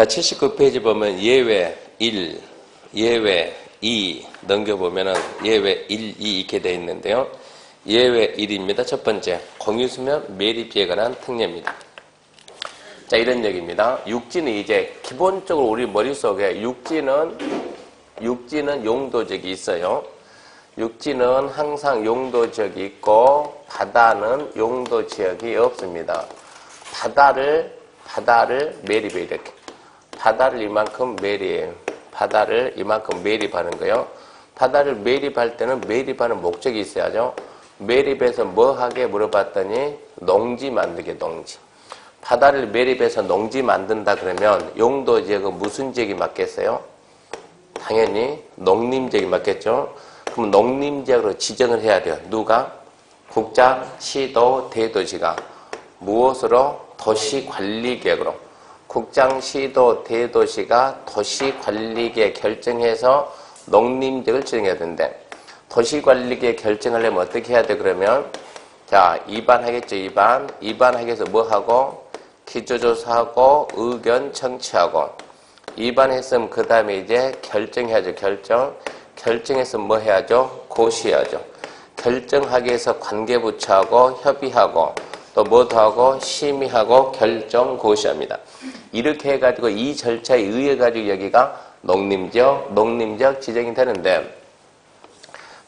자, 79페이지 보면 예외 1, 예외 2 넘겨보면은 예외 1, 2 이렇게 되어 있는데요. 예외 1입니다. 첫 번째, 공유수면 매립지에 관한 특례입니다. 자, 이런 얘기입니다. 육지는 이제 기본적으로 우리 머릿속에 육지는 용도적이 있어요. 육지는 항상 용도적이 있고 바다는 용도지역이 없습니다. 바다를 매립해 이렇게. 바다를 이만큼 매립하는 거예요. 바다를 매립할 때는 매립하는 목적이 있어야죠. 매립해서 뭐 하게 물어봤더니 농지 만들게, 농지. 바다를 매립해서 농지 만든다 그러면 용도지역은 무슨 지역이 맞겠어요? 당연히 농림지역이 맞겠죠. 그럼 농림지역으로 지정을 해야 돼요. 누가? 국장, 시도, 대도시가. 무엇으로? 도시관리계획으로. 국장, 시도, 대도시가 도시관리계획 결정해서 농림지역을 지정해야 되는데 도시관리계획 결정하려면 어떻게 해야 돼? 그러면 자, 2반 하겠죠. 2반 하기 위해서 뭐 하고? 기초조사하고 의견 청취하고 2반 했으면 그 다음에 이제 결정해야죠. 결정해서 뭐 해야죠? 고시해야죠. 결정하기 위해서 관계부처하고 협의하고 또 뭐도 하고 심의하고 결정 고시합니다. 이렇게 해가지고 이 절차에 의해 가지고 여기가 농림지역 지정이 되는데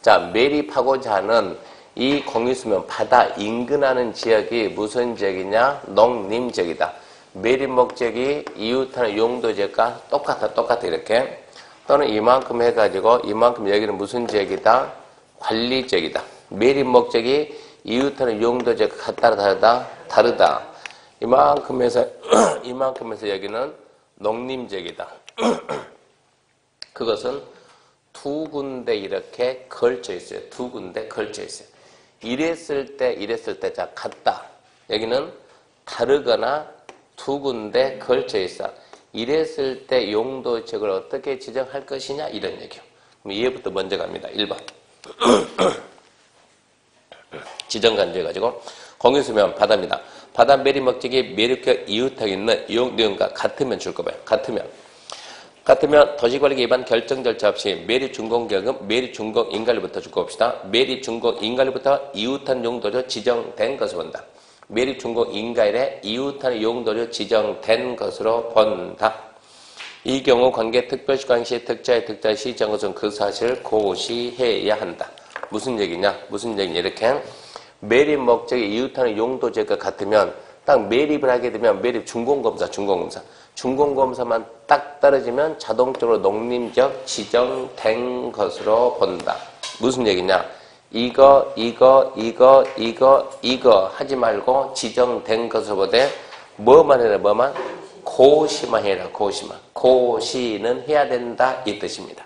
자, 매립하고자 하는 이 공유수면 바다 인근하는 지역이 무슨 지역이냐? 농림지역이다. 매립 목적이 이웃하는 용도지역과 똑같아 이렇게. 또는 이만큼 해가지고 이만큼 여기는 무슨 지역이다? 관리지역이다. 매립 목적이 이웃하는 용도지역과 같다 다르다. 이만큼 해서 여기는 농림지역이다. 그것은 두 군데 이렇게 걸쳐 있어요. 두 군데 걸쳐 있어요. 이랬을 때 자, 같다. 여기는 다르거나 두 군데 걸쳐 있어. 이랬을 때 용도지역을 어떻게 지정할 것이냐 이런 얘기요. 그럼 이해부터 먼저 갑니다. 1번. 지정간주 해가지고 공유수면 바다입니다. 바다 매립 목적이 매립과 이웃하고 있는 이용대원과 같으면 줄 거예요. 같으면 도시관리 기반 결정 절차 없이 매립 준공계획은 매립 준공 인가일부터 줄 겁시다. 매립 준공 인가일부터 이웃한 용도로 지정된 것을 본다. 매립 준공 인가일에 이웃한 용도로 지정된 것으로 본다. 이 경우 관계 특별시관시 특자의 시정 것은 그 사실을 고시해야 한다. 무슨 얘기냐 이렇게 매립 목적이 이웃하는 용도지역과 같으면 딱 매립을 하게 되면 매립 준공검사만 딱 떨어지면 자동적으로 농림지역 지정된 것으로 본다. 무슨 얘기냐? 이거 하지 말고 지정된 것을 보되 뭐만 해라 고시만 해라. 고시는 해야 된다 이 뜻입니다.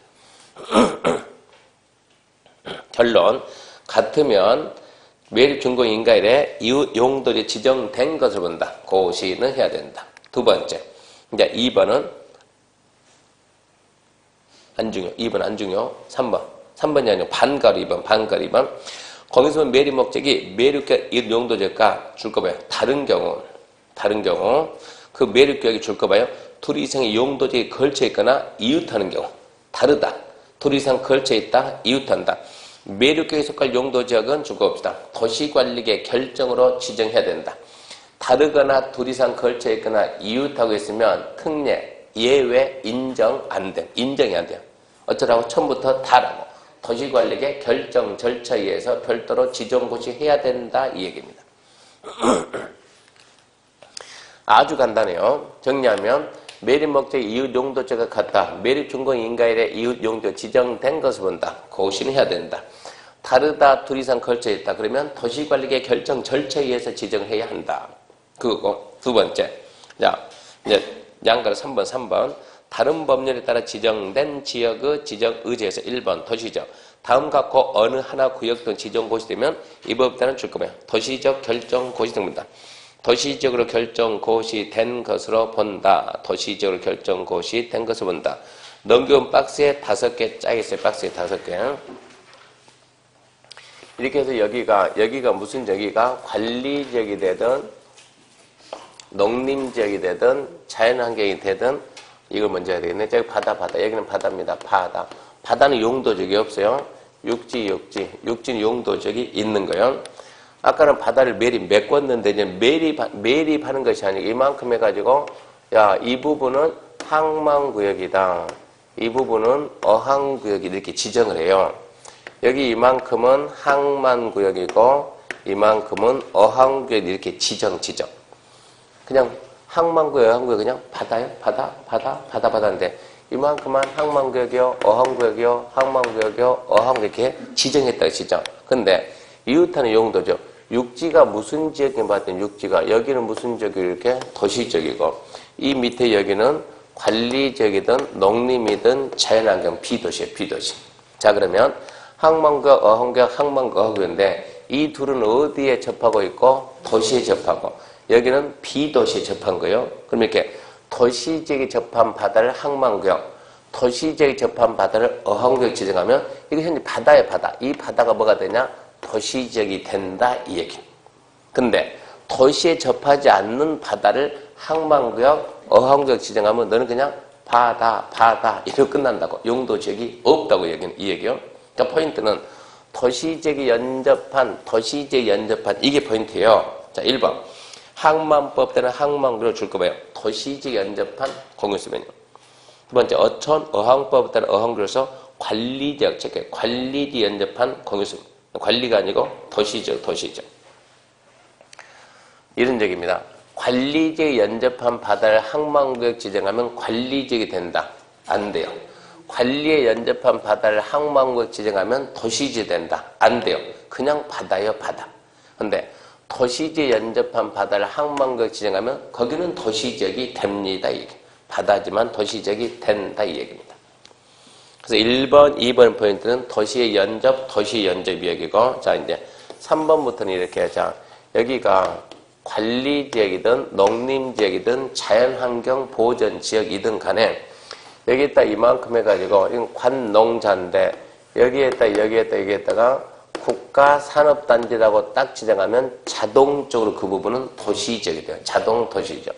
결론 같으면 매립 준공 인가일에 이웃 용도로 지정된 것을 본다. 고시는 해야 된다. 두 번째. 이제 2번은 안중요. 2번 안중요. 3번이 아니고 반가로 2번. 거기서 매립 목적이 매립과 이웃 용도지역과 줄 거 봐요. 다른 경우 그 매립 계획이 줄 거 봐요. 둘 이상의 용도지역이 걸쳐 있거나 이웃하는 경우 다르다. 둘 이상 걸쳐 있다. 이웃한다. 매립계획에 속할 용도지역은 줄 거 없다. 도시관리계획 결정으로 지정해야 된다. 다르거나 둘 이상 걸쳐 있거나 이웃하고 있으면 특례, 예외, 인정이 안 돼요. 어쩌라고? 처음부터 다라고. 도시관리계획 결정 절차에 의해서 별도로 지정고시해야 된다 이 얘기입니다. 아주 간단해요. 정리하면 매립 목적이 이웃 용도지역과 같다. 매립 준공 인가일에 이웃 용도 지정된 것을 본다. 고시는 해야 된다. 다르다, 둘 이상 걸쳐 있다. 그러면 도시관리계획 결정 절차에 의해서 지정해야 한다. 그거고 두 번째. 자, 이제 양가로 3번. 다른 법률에 따라 지정된 지역의 지정 의제에서 1번 도시적. 다음 갖고 어느 하나 구역 등 지정 고시되면 이 법에 따른 줄 거면 도시적 결정 고시 등입니다. 도시적으로 결정 고시된 것으로 본다. 도시적으로 결정 고시된 것을 본다. 넘겨온 박스에 5개 짜 있어요. 박스에 5개. 이렇게 해서 여기가 무슨 지역이가 관리지역이 되든 농림지역이 되든 자연환경이 되든 이걸 먼저 해야 되겠네. 저기 바다. 여기는 바다입니다. 바다. 바다는 용도적이 없어요. 육지는 용도적이 있는 거예요. 아까는 바다를 메꿨는데 이제 매립하는 것이 아니고 이만큼 해가지고 야, 이 부분은 항만구역이다. 이 부분은 어항구역이다. 이렇게 지정을 해요. 여기 이만큼은 항만구역이고 이만큼은 어항구역 이렇게 지정. 그냥 항만구역, 어항구역 그냥 바다요. 바다인데 이만큼만 항만구역이요, 어항구역이요, 항만구역이요, 어항구역 이렇게 지정했다. 지정. 근데 이웃하는 용도죠. 육지가 무슨 지역에 봤더니 육지가 여기는 무슨 지역이 이렇게 도시적이고 이 밑에 여기는 관리지역이든 농림이든 자연환경 비도시예요. 비도시. 자 그러면 항만구역, 어항구역, 항만구역, 어항구역인데 이 둘은 어디에 접하고 있고 도시에 접하고 여기는 비도시에 접한 거예요. 그럼 이렇게 도시지역에 접한 바다를 항만구역, 도시지역에 접한 바다를 어항구역 지정하면 이게 현재 바다예요. 바다. 이 바다가 뭐가 되냐? 도시지역이 된다 이 얘기. 근데 도시에 접하지 않는 바다를 항만구역, 어항구역 지정하면 너는 그냥 바다 이렇게 끝난다고. 용도지역이 없다고 이 얘기요. 그러니까 포인트는 도시지역에 연접한 이게 포인트예요. 자 1번 항만법 때는 항만구역을 줄 거예요. 도시지역에 연접한 공유수면이요. 두 번째 어촌, 어항법 때는 어항구역에서 관리지역 체계, 관리지 연접한 공유수면. 관리가 아니고 도시죠. 이런 적입니다. 관리지에 연접한 바다를 항만구역 지정하면 관리지역이 된다. 안 돼요. 관리에 연접한 바다를 항만구역 지정하면 도시지역이 된다. 안 돼요. 그냥 바다예요. 바다. 근데 도시지에 연접한 바다를 항만구역 지정하면 거기는 도시지역이 됩니다. 이게. 바다지만 도시지역이 된다. 이 얘기입니다. 그래서 1번, 2번 포인트는 도시의 연접이역이고, 자, 이제 3번부터는 이렇게, 자, 여기가 관리지역이든 농림지역이든 자연환경 보전지역이든 간에 여기에다 이만큼 해가지고, 이건 관농자인데, 여기에다가 국가산업단지라고 딱 지정하면 자동적으로 그 부분은 도시지역이 돼요. 자동도시지역.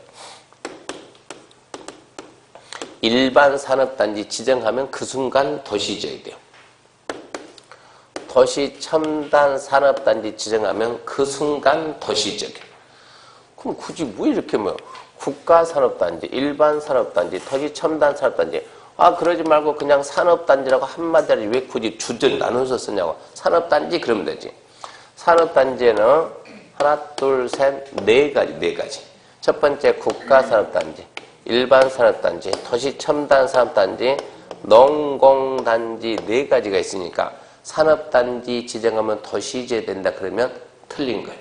일반 산업단지 지정하면 그 순간 도시지역이 돼요. 도시 첨단 산업단지 지정하면 그 순간 도시지역이에요. 그럼 굳이 왜 이렇게 국가산업단지, 일반 산업단지, 도시 첨단 산업단지 그러지 말고 그냥 산업단지라고 한마디로 왜 굳이 주제를 나눠서 쓰냐고. 산업단지 그러면 되지. 산업단지에는 하나, 둘, 셋, 네 가지. 첫 번째 국가산업단지. 일반 산업단지, 도시 첨단 산업단지, 농공단지 네 가지가 있으니까 산업단지 지정하면 도시지역이 된다 그러면 틀린 거예요.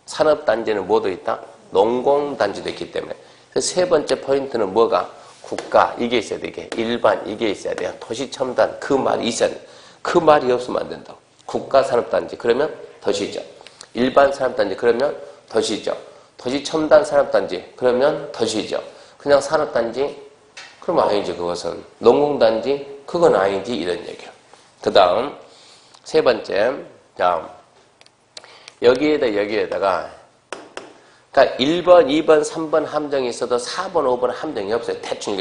산업단지는 뭐도 있다? 농공단지도 있기 때문에. 그래서 세 번째 포인트는 뭐가? 국가 이게 있어야 돼. 이게 일반 이게 있어야 돼요. 도시 첨단 그 말이 있어야 돼. 그 말이 없으면 안 된다고. 국가 산업단지 그러면 도시죠. 일반 산업단지 그러면 도시죠. 도시 첨단 산업단지 그러면 도시죠. 그냥 산업단지? 그럼 아니지, 그것은. 농공단지? 그건 아니지, 이런 얘기야. 그 다음, 세 번째, 자, 여기에다가, 그러니까 1번, 2번, 3번 함정이 있어도 4번, 5번 함정이 없어요. 대충.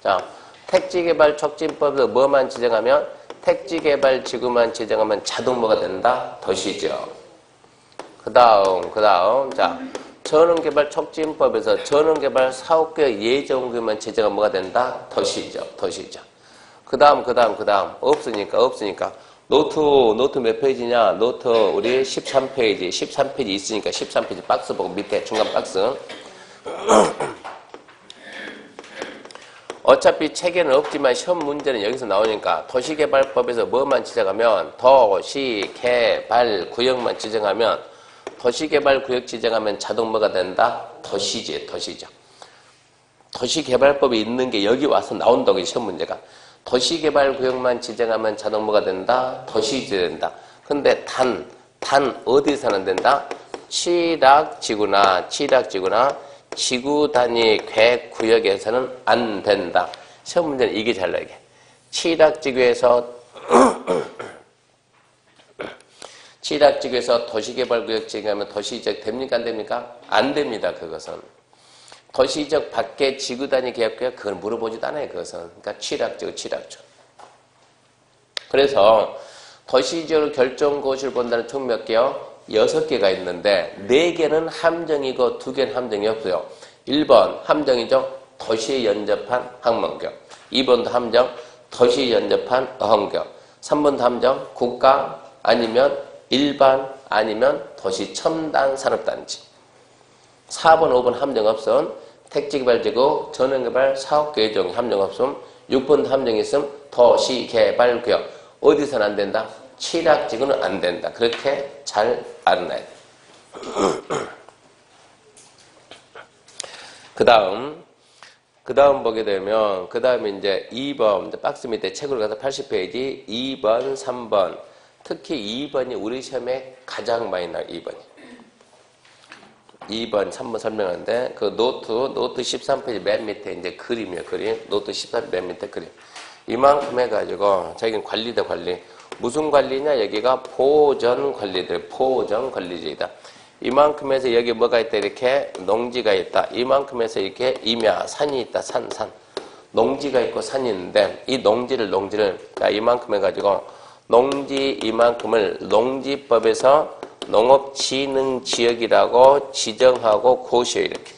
자, 택지개발 촉진법에서 뭐만 지정하면, 택지개발지구만 지정하면 자동 뭐가 된다? 도시죠. 그 다음, 자, 전원개발 촉진법에서 전원개발 사업계획 예정구역만 지정하면 뭐가 된다? 도시죠. 그 다음. 없으니까. 노트 몇 페이지냐? 노트 우리 13페이지. 13페이지 있으니까 13페이지 박스 보고 밑에 중간 박스. 어차피 책에는 없지만 시험 문제는 여기서 나오니까 도시개발법에서 뭐만 지정하면 도시개발구역만 지정하면 도시개발구역 지정하면 자동 뭐가 된다? 도시죠. 도시개발법이 있는 게 여기 와서 나온다고 시험 문제가. 도시개발구역만 지정하면 자동 뭐가 된다? 도시지역이 된다. 근데 단 어디서는 된다? 취락지구나 지구 단위 계획구역에서는 안 된다. 시험 문제는 이게 잘 나게. 취락지구에서 도시개발구역 지정하면 도시지역 됩니까? 안 됩니까? 안 됩니다. 그것은. 도시적 밖에 지구 단위 계약구역 그걸 물어보지도 않아요. 그것은. 그러니까 취락적, 취락적. 그래서 도시적으로 결정고시를 본다는 총 몇 개요? 6개가 있는데 4개는 함정이고 2개는 함정이 없어요. 1번 함정이죠. 도시에 연접한 항만경. 2번도 함정, 도시에 연접한 어항경. 3번도 함정, 국가 아니면 일반 아니면 도시 첨단 산업단지. 4번, 5번 함정 없음. 택지개발지구, 전원개발, 사업계획 함정 없음. 6번 함정이 있음. 도시개발구역. 어디서는 안 된다? 취락지구는 안 된다. 그렇게 잘 알아놔야 돼. 그 다음 보게 되면, 그 다음에 이제 2번, 박스 밑에 책으로 가서 80페이지, 2번, 3번. 특히 2번이 우리 시험에 가장 많이 나와요, 2번이. 2번, 3번 설명하는데, 그 노트 13페이지 맨 밑에 이제 그림이에요, 그림. 노트 13페이지 맨 밑에 그림. 이만큼 해가지고, 자기는 관리다, 관리. 무슨 관리냐? 여기가 포전 관리들, 포전 관리지이다. 이만큼 해서 여기 뭐가 있다? 이렇게 농지가 있다. 이만큼 해서 이렇게 임야, 산이 있다. 산. 농지가 있고 산이 있는데 이 농지를 자, 이만큼 해가지고 농지 이만큼을 농지법에서 농업진흥지역이라고 지정하고 고시해 이렇게.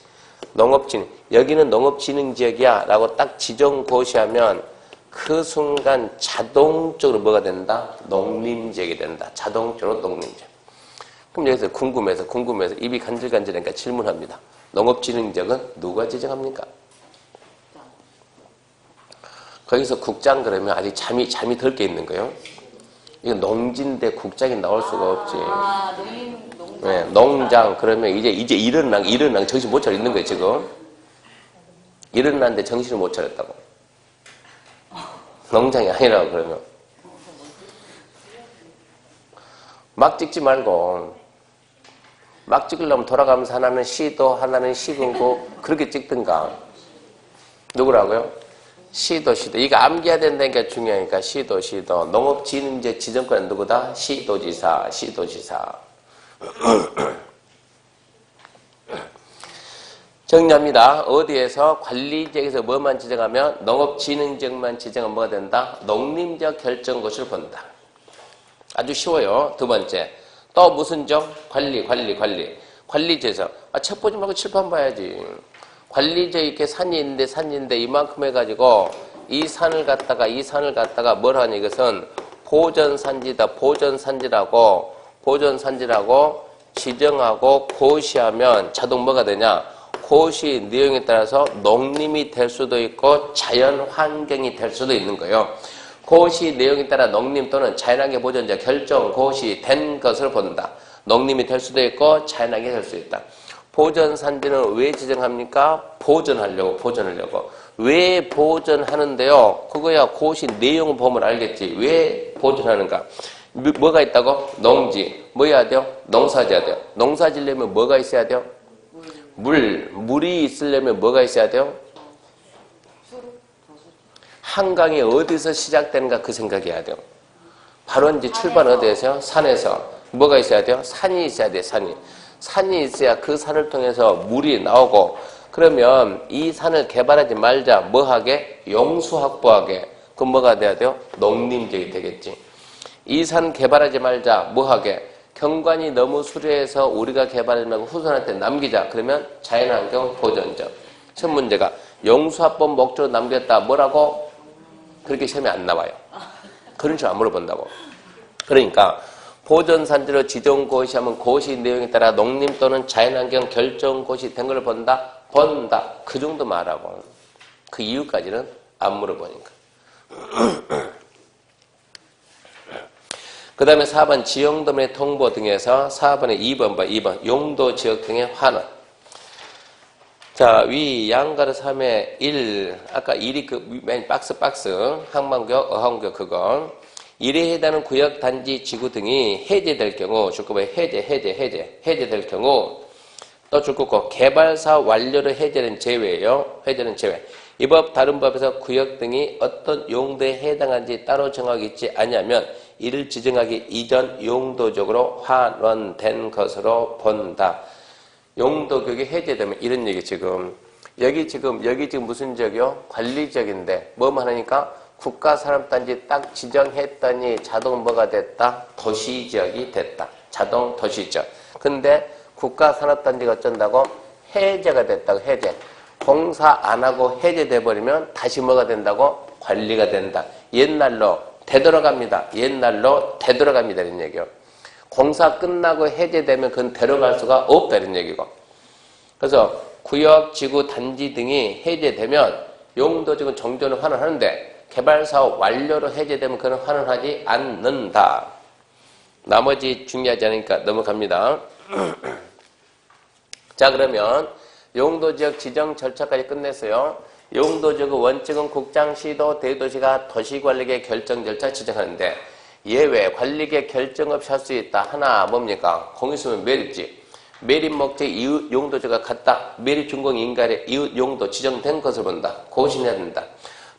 농업진흥. 여기는 농업진흥지역이야 라고 딱 지정 고시하면 그 순간 자동적으로 뭐가 된다? 농림지역이 된다. 자동적으로 농림지역. 그럼 여기서 궁금해서 입이 간질간질하니까 질문합니다. 농업진흥지역은 누가 지정합니까? 거기서 국장 그러면 아직 잠이 덜 깨 있는 거예요. 이거 농지인데 국장이 나올 수가 없지. 농장. 네, 농장 그러면 이제 일어나는 정신 못 차려 있는 거예요 지금. 일어났는데 정신을 못 차렸다고. 농장이 아니라고 그러면. 막 찍지 말고. 막 찍으려면 돌아가면서 하나는 시도, 하나는 시군고 그렇게 찍든가. 누구라고요? 시도. 이거 암기해야 된다니까 중요하니까 시도. 농업진흥지역 지정권은 누구다? 시도지사. 정리합니다. 어디에서 관리지역에서 뭐만 지정하면 농업진흥지역만 지정하면 뭐가 된다? 농림지역 결정고시를 본다. 아주 쉬워요. 두 번째. 또 무슨 점? 관리지에서. 책 보지 말고 칠판 봐야지. 관리지에 이렇게 산이 있는데 이만큼 해가지고 이 산을 갖다가 뭘 하니 이것은 보전산지다. 보전산지라고 지정하고 고시하면 자동 뭐가 되냐? 고시 내용에 따라서 농림이 될 수도 있고 자연환경이 될 수도 있는 거예요. 고시 내용에 따라 농림 또는 자연환경 보전자 결정 고시된 것을 본다. 농림이 될 수도 있고 자연환경이 될 수 있다. 보전산지는 왜 지정합니까? 보전하려고. 왜 보전하는데요? 그거야 고시 내용 보면 알겠지. 왜 보전하는가? 뭐가 있다고? 농지. 뭐 해야 돼요? 농사지어야 돼요. 농사지려면 뭐가 있어야 돼요? 물이 있으려면 뭐가 있어야 돼요? 한강이 어디서 시작되는가 그 생각해야 돼요. 바로 이제 출발 어디에서요? 산에서. 뭐가 있어야 돼요? 산이 있어야 돼요. 산이 있어야 그 산을 통해서 물이 나오고 그러면 이 산을 개발하지 말자. 뭐하게? 용수 확보하게. 그럼 뭐가 돼야 돼요? 농림지역이 되겠지. 이 산 개발하지 말자. 뭐하게? 경관이 너무 수려해서 우리가 개발하지 말고 후손한테 남기자. 그러면 자연환경 보전적. 첫 문제가 용수합법 목적으로 남겼다. 뭐라고? 그렇게 시험에 안 나와요. 그런 식으로 안 물어본다고. 그러니까 보전산지로 지정고시하면 고시 내용에 따라 농림 또는 자연환경 결정고시 된 걸 본다. 그 정도 말하고 그 이유까지는 안 물어보니까. 그 다음에 4번 지형도면의 통보 등에서 4번에 2번 봐. 2번 용도 지역 등의 환원. 자, 위 양가로 3에 1 아까 1이 그 맨 박스 항만구역 어항구역 그거 1에 해당하는 구역 단지 지구 등이 해제될 경우 줄거면 해제될 경우 또 줄거고 개발사 완료로 해제는 제외예요. 해제는 제외. 이 법 다른 법에서 구역 등이 어떤 용도에 해당하는지 따로 정하고 있지 않냐면 이를 지정하기 이전 용도적으로 환원된 것으로 본다. 용도격이 해제되면 이런 얘기 지금 여기 지금 무슨 지역이요? 관리 지역인데 뭐만 하니까 국가산업단지 딱 지정했더니 자동 뭐가 됐다? 도시지역이 됐다. 자동 도시지역. 근데 국가산업단지가 어쩐다고? 해제가 됐다고. 해제. 공사 안 하고 해제돼 버리면 다시 뭐가 된다고? 관리가 된다. 옛날로 되돌아갑니다. 옛날로 되돌아갑니다. 이런 얘기요. 공사 끝나고 해제되면 그건 데려갈 수가 없다. 이런 얘기고. 그래서 구역, 지구, 단지 등이 해제되면 용도지역은 정전을 환원하는데 개발사업 완료로 해제되면 그는 환원하지 않는다. 나머지 중요하지 않으니까 넘어갑니다. 자, 그러면 용도지역 지정 절차까지 끝냈어요. 용도지역의 원칙은 국장, 시도, 대도시가 도시관리계 결정 절차 지정하는데 예외 관리계 결정 없이 할 수 있다. 하나 뭡니까? 공유수면 매립지. 매립 목적 이웃 용도지가 같다. 매립 준공 인가의 이웃 용도 지정된 것을 본다. 고신해야 된다.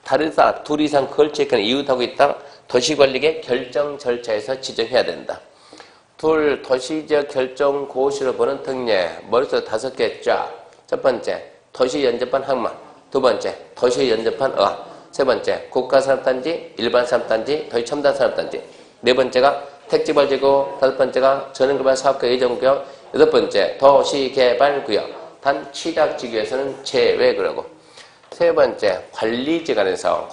다르다. 둘 이상 걸치거나 이웃하고 있다. 도시관리계 결정 절차에서 지정해야 된다. 둘, 도시지역 결정 고시로 보는 특례. 머릿속에 5개 쫙. 첫 번째, 도시 연접한 항만. 두 번째, 도시 연접한 의학. 세 번째, 국가산업단지, 일반산업단지, 도시첨단산업단지. 네 번째가 택지발지구. 다섯 번째가 전원개발 사업과 예정구역. 여섯 번째, 도시개발구역. 단 취약지구에서는 제외 그러고. 세 번째, 관리지관에서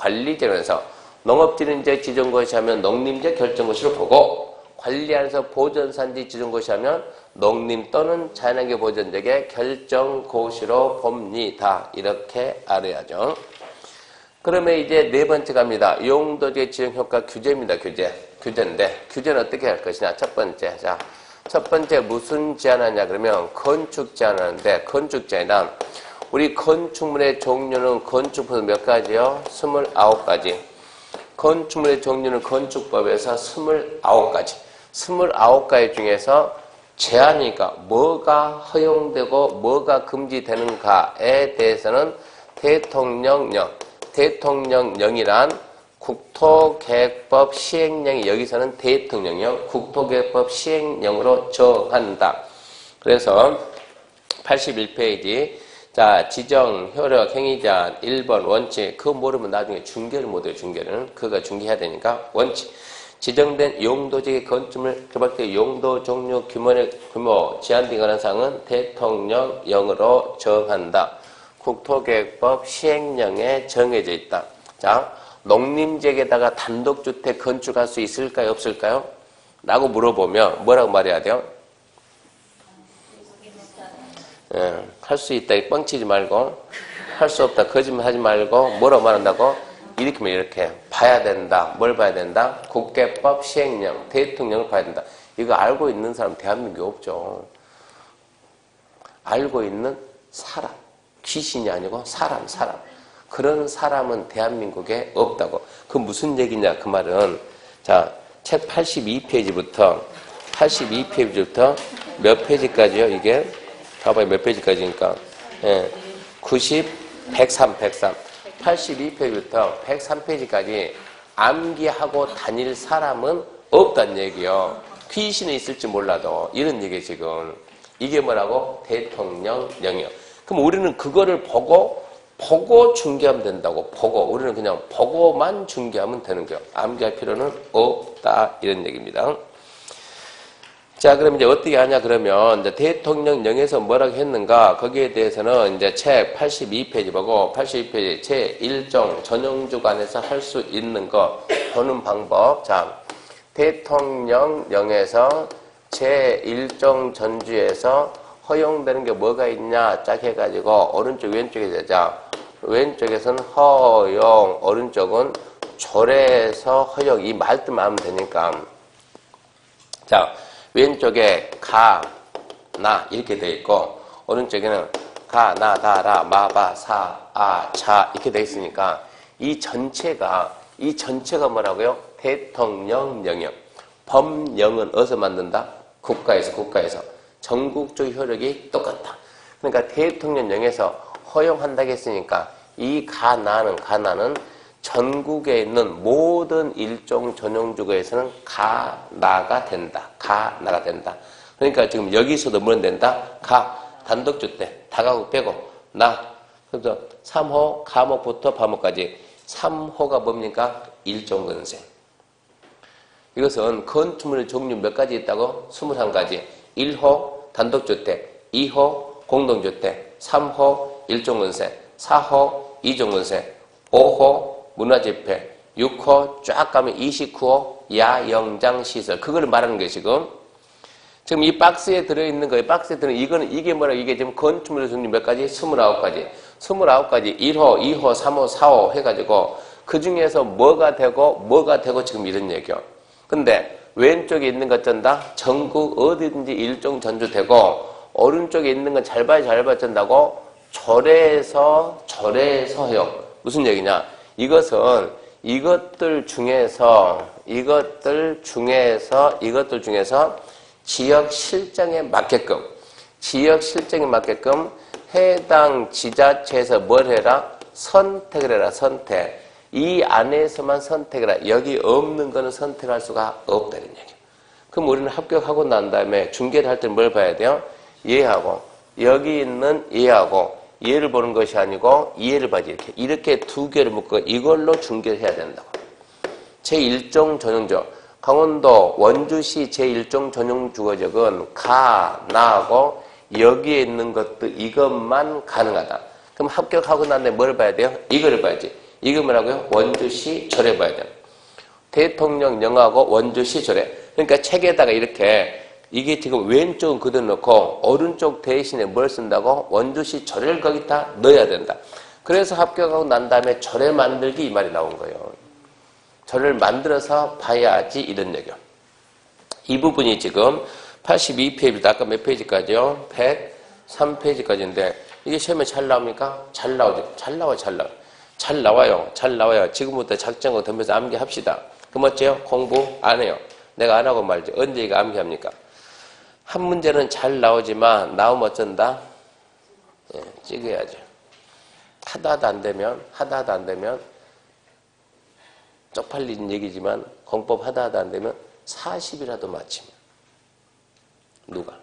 농업진흥제 지정고시 하면 농림제 결정고시로 보고 관리안에서 보전산지 지정고시 하면 농림 또는 자연환경 보전지역의 결정고시로 봅니다. 이렇게 알아야죠. 그러면 이제 네 번째 갑니다. 용도지역 지정효과 규제입니다. 규제인데 규제는 어떻게 할 것이냐. 첫 번째, 첫 번째 무슨 제한하냐 그러면 건축 제한하는데 건축 제한이란 우리 건축물의 종류는 건축법에서 몇 가지요? 29가지. 건축물의 종류는 건축법에서 29가지. 29가지 중에서 제한이니까 뭐가 허용되고 뭐가 금지되는가에 대해서는 대통령령이란 국토계획법 시행령이 여기서는 대통령령, 국토계획법 시행령으로 정한다. 그래서 81페이지 자, 지정, 효력, 행위제한, 1번 원칙. 그거 모르면 나중에 중개를 못해요, 중개는. 그거 중개해야 되니까. 원칙. 지정된 용도지역의 건축물 개발된 용도, 종류, 규모, 제한 등에 관한 사항은 대통령령으로 정한다. 국토계획법 시행령에 정해져 있다. 자, 농림지역에다가 단독주택 건축할 수 있을까요, 없을까요? 라고 물어보면 뭐라고 말해야 돼요? 할 수 있다. 뻥치지 말고 할 수 없다. 거짓말 하지 말고 뭐라고 말한다고? 이렇게 봐야 된다. 뭘 봐야 된다? 국계법 시행령, 대통령을 봐야 된다. 이거 알고 있는 사람 대한민국에 없죠. 알고 있는 사람. 귀신이 아니고 사람. 그런 사람은 대한민국에 없다고. 그 무슨 얘기냐 그 말은 자, 책 82페이지부터 몇 페이지까지요 이게? 봐봐요. 몇 페이지까지니까. 90, 103. 82페이지부터 103페이지까지 암기하고 다닐 사람은 없다는 얘기요. 귀신이 있을지 몰라도. 이런 얘기 지금. 이게 뭐라고? 대통령령이요. 그럼 우리는 그거를 보고 중개하면 된다고. 우리는 그냥 보고만 중개하면 되는 거예요. 암기할 필요는 없다. 이런 얘기입니다. 자, 그럼 이제 어떻게 하냐, 그러면, 이제 대통령령에서 뭐라고 했는가, 거기에 대해서는 이제 책 82페이지 보고, 82페이지 제1종 전용주관에서 할 수 있는 거 보는 방법. 자, 대통령령에서 제1종 전주에서 허용되는 게 뭐가 있냐, 짝 해가지고, 오른쪽, 왼쪽에 되자. 왼쪽에서는 허용, 오른쪽은 조례에서 허용, 이 말들만 하면 되니까. 자, 왼쪽에 가, 나 이렇게 되어 있고 오른쪽에는 가, 나, 다, 라, 마, 바, 사, 아, 자 이렇게 되어 있으니까 이 전체가 뭐라고요? 대통령령이요. 법령은 어디서 만든다? 국가에서. 전국적 효력이 똑같다. 그러니까 대통령령에서 허용한다고 했으니까 이 가, 나는 전국에 있는 모든 일종 전용주거에서는 나가 된다. 그러니까 지금 여기서도 뭐는 된다? 단독주택, 다가구 빼고, 그래서 3호 감옥부터 파목까지 3호가 뭡니까? 일종건세. 이것은 건축물의 종류 몇 가지 있다고? 21가지. 1호 단독주택, 2호 공동주택, 3호 일종건세, 4호 이종건세, 5호 문화집회, 6호 쫙 가면 29호 야영장시설. 그걸 말하는 거예요, 지금. 지금 이 박스에 들어있는 거예요. 박스에 들어있는 이게 뭐라고? 이게 지금 건축물의 종류 몇 가지? 29가지. 29가지 1호, 2호, 3호, 4호 해가지고 그 중에서 뭐가 되고 지금 이런 얘기요. 근데 왼쪽에 있는 것 전다 전국 어디든지 일종 전주되고 오른쪽에 있는 건 잘 봐야 전다고 절에서 해요. 무슨 얘기냐? 이것은 이것들 중에서 지역 실정에 맞게끔 해당 지자체에서 뭘 해라? 선택을 해라. 선택. 이 안에서만 선택을 해라. 여기 없는 거는 선택할 수가 없다는 얘기예요. 그럼 우리는 합격하고 난 다음에 중개를 할 때 뭘 봐야 돼요? 얘하고 여기 있는 얘하고 얘를 보는 것이 아니고 얘를 봐야지. 이렇게 두 개를 묶어 이걸로 중개를 해야 된다고. 제1종 전용주거. 강원도 원주시 제1종 전용주거지역은 가, 나하고 여기에 있는 것도 이것만 가능하다. 그럼 합격하고 난 다음에 뭘 봐야 돼요? 이거를 봐야지. 이거 뭐라고요? 원주시 조례 봐야 돼요. 대통령령하고 원주시 조례. 그러니까 책에다가 이렇게 이게 지금 왼쪽은 그대로 넣고 오른쪽 대신에 뭘 쓴다고? 원주시 조례를 거기다 넣어야 된다. 그래서 합격하고 난 다음에 조례 만들기 이 말이 나온 거예요. 조례를 만들어서 봐야지 이런 얘기요. 이 부분이 지금 82페이지부터 아까 몇 페이지까지요? 103페이지까지인데 이게 시험에 잘 나옵니까? 잘 나오죠. 잘 나와요. 지금부터 작정하고 덤벼서 암기합시다. 그럼 어째요? 공부 안 해요. 내가 안 하고 말죠. 언제 이거 암기합니까? 한 문제는 잘 나오지만 나오면 어쩐다? 예, 찍어야죠. 하다 안 되면 쪽팔린 얘기지만 공법 하다 안 되면 40이라도 맞히면 누가?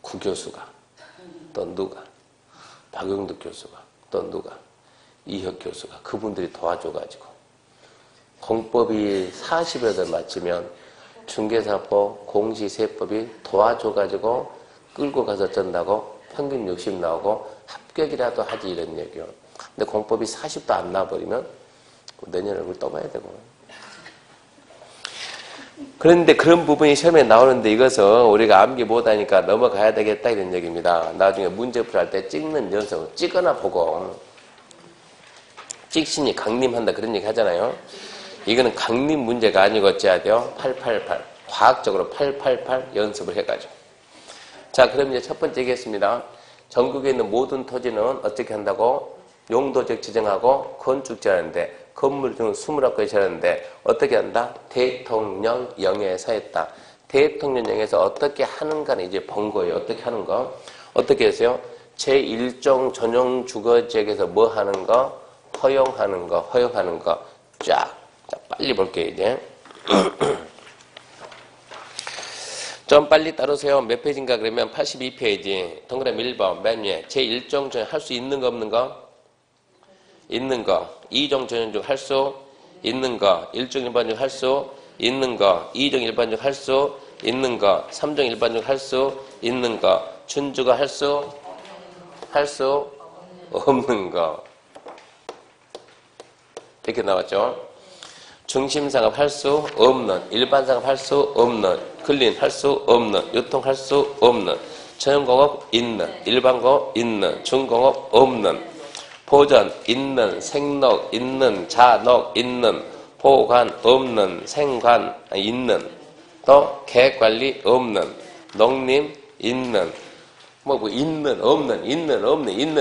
구 교수가 또 누가? 박용득 교수가 또 누가? 이혁 교수가 그분들이 도와줘가지고 공법이 40이라도 맞히면 중개사법 공시세법이 도와줘가지고 끌고 가서 쩐다고 평균 60 나오고 합격이라도 하지 이런 얘기요. 근데 공법이 40도 안 나와버리면 내년에 얼굴 떠봐야 되고. 그런데 그런 부분이 시험에 나오는데 이것은 우리가 암기 못하니까 넘어가야 되겠다 이런 얘기입니다. 나중에 문제 풀할 때 찍는 연습을 찍거나 보고 찍신이 강림한다 그런 얘기 하잖아요. 이거는 강림 문제가 아니고 어째야 돼요? 888. 과학적으로 888 연습을 해가지고. 자, 그럼 이제 첫 번째 얘기했습니다. 전국에 있는 모든 토지는 어떻게 한다고? 용도적 지정하고 건축지하는데 건물 중 29개 지하는데 어떻게 한다? 대통령령에서 했다. 대통령령에서 어떻게 하는가는 이제 본 거예요. 어떻게 하는 거? 어떻게 했어요? 제1종 전용 주거지역에서 뭐 하는 거? 허용하는 거. 쫙. 자, 빨리 볼게요, 이제. 좀 빨리 따르세요. 몇 페이지인가 그러면 82페이지. 동그라미 1번 맨 위에 제1종 전용 할 수 있는 거 없는 거? 있는 거. 2종 전용 중 할 수 있는 거. 1종 일반 중 할 수 있는 거. 2종 일반 중 할 수 있는 거. 3종 일반 중 할 수 있는 거. 준주거 할 수 없는 거. 이렇게 나왔죠. 중심상업 할 수 없는, 일반상업 할 수 없는, 근린 할 수 없는, 유통할 수 없는, 전용공업 있는, 일반공업 있는, 중공업 없는, 보전 있는, 생록 있는, 잔혹 있는, 보관 없는, 생관 있는, 또 계획관리 없는, 농림 있는, 있는,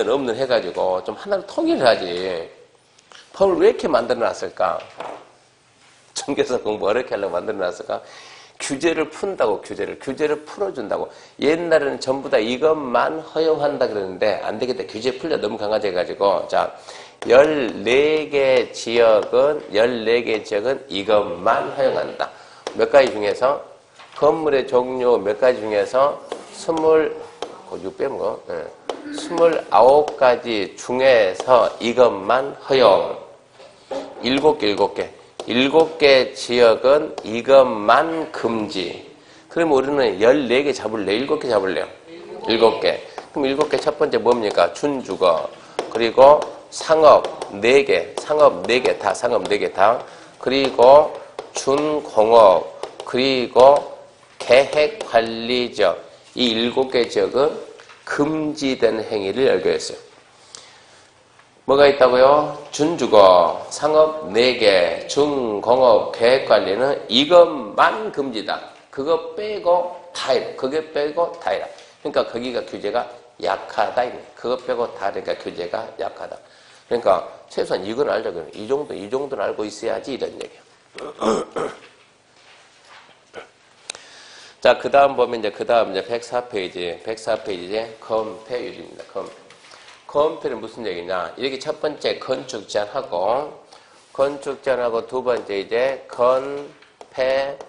없는 해가지고 좀 하나를 통일을 하지. 법을 왜 이렇게 만들어놨을까? 중개사 공부 어렵게 하려고 만들어놨을까? 규제를 푼다고, 규제를 풀어준다고. 옛날에는 전부 다 이것만 허용한다 그러는데 안 되겠다. 규제 풀려 너무 강화돼가지고. 자, 14개 지역은 이것만 허용한다. 몇 가지 중에서? 건물의 종류 몇 가지 중에서 6 빼먹어. 29가지 중에서 이것만 허용. 7개. 7개 지역은 이것만 금지. 그럼 우리는 14개 잡을래요? 7개 잡을래요? 7개. 그럼 7개 첫 번째 뭡니까? 준주거. 그리고 상업 4개. 상업 4개 다. 상업 4개 다. 그리고 준공업. 그리고 계획관리지역. 이 7개 지역은 금지된 행위를 열거했어요. 뭐가 있다고요? 준주거, 상업 4개, 중공업, 계획관리는 이것만 금지다. 그거 빼고 다 해라. 그거 빼고 다 해라. 그러니까 거기가 규제가 약하다. 그거 빼고 다 하니까 규제가 약하다. 그러니까 최소한 이건 알자. 이 정도는 알고 있어야지 이런 얘기야. 자, 그 다음 보면 이제 104페이지. 104페이지에 건폐율입니다. 건폐는 무슨 얘기냐? 이렇게 첫 번째 건축 제한하고 두 번째 이제 건폐율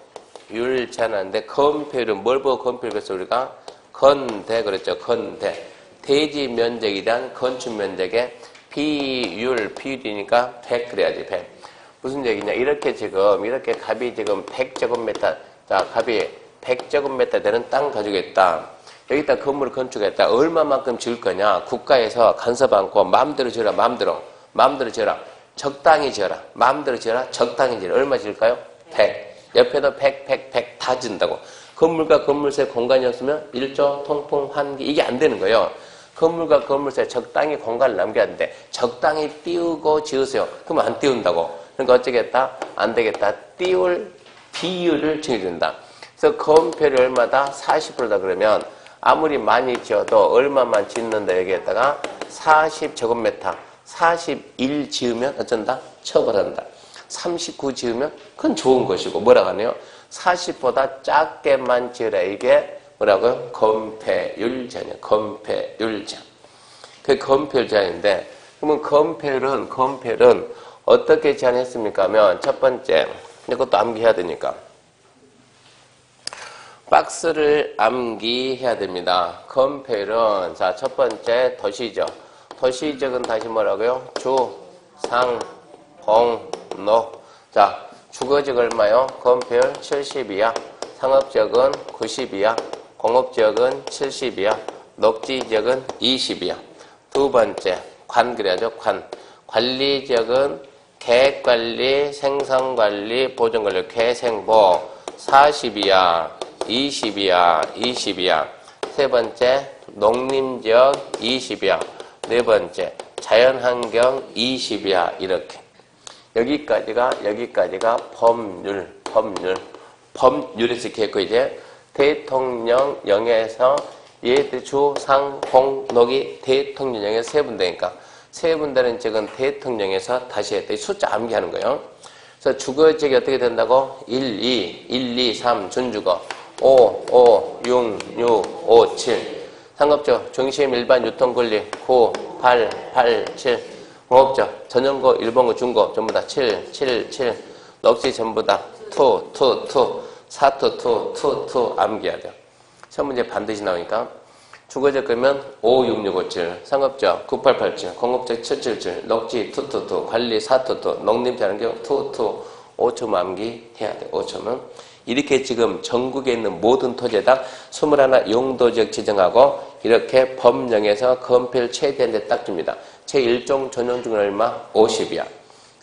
제한하는데 건폐율은 뭘 보고 건폐율 그래서 우리가 건대 그랬죠. 건대. 대지 면적에 대한 건축 면적의 비율이니까 100 그래야지 100. 무슨 얘기냐? 이렇게 값이 지금 100제곱미터. 자, 값이 100제곱미터 되는 땅 가지고 있다. 여기다 건물을 건축했다. 얼마만큼 지을 거냐? 국가에서 간섭 않고 마음대로 지어라. 마음대로 지어라. 적당히 지어라. 마음대로 지어라. 적당히 지어라. 얼마 지을까요? 100. 옆에도 100 다 지은다고. 건물과 건물사이 공간이 없으면 일조, 통풍, 환기 이게 안 되는 거예요. 건물과 건물사이 적당히 공간을 남겨야 하는데 적당히 띄우고 지으세요. 그러면 안 띄운다고. 그러니까 어쩌겠다? 안 되겠다. 띄울 비율을 정해준다. 그래서 건폐율이 얼마다? 40%다 그러면 아무리 많이 지어도 얼마만 짓는다 여기에다가 40제곱미터 41 지으면 어쩐다? 처벌한다. 39 지으면 그건 좋은 것이고 뭐라고 하네요? 40보다 작게만 지으라. 이게 뭐라고요? 건폐율 제한이에요. 건폐율 제한. 그게 건폐율 제한인데 그러면 건폐율은 어떻게 제한했습니까? 하면 첫 번째 이것도 암기해야 되니까 박스를 암기해야 됩니다. 건폐율은 자, 첫 번째 도시적. 도시적은 다시 뭐라고요? 주, 상, 공, 노. 자, 주거적 얼마요? 건폐율 70이야. 상업지역은 90이야. 공업지역은 70이야. 녹지지역은 20이야. 두 번째, 관 그래야죠. 관. 관리지역은 계획관리, 생산관리, 보존관리, 계생보 40이야. 20이야. 세 번째, 농림지역 20이야. 네 번째, 자연환경 20이야. 이렇게. 여기까지가 법률에서 이렇게 했고, 이제 대통령령에서 얘들 주, 상, 공, 녹이 대통령령에서 세분되니까 세분되는 지역은 대통령에서 다시 했더니 숫자 암기하는 거예요. 그래서 주거지역이 어떻게 된다고? 1, 2, 3 준주거 5, 6, 5, 7 상업적, 중심 일반 유통권리 9, 8, 7 공업적, 전용고, 일본고, 중고 전부 다 7 넋이 전부 다 2 사투 암기하죠. 시험 문제 반드시 나오니까 주거적 그러면 5, 6, 6, 5, 7 상업적 9887 공업적 777 넋지 2 관리 4 농림자연경 2 5초 암기해야 돼. 5초는 이렇게 지금 전국에 있는 모든 토지에다 21 용도지역 지정하고 이렇게 법령에서 건폐율 최대한데 딱 줍니다. 제1종 전용중은 얼마? 50이야.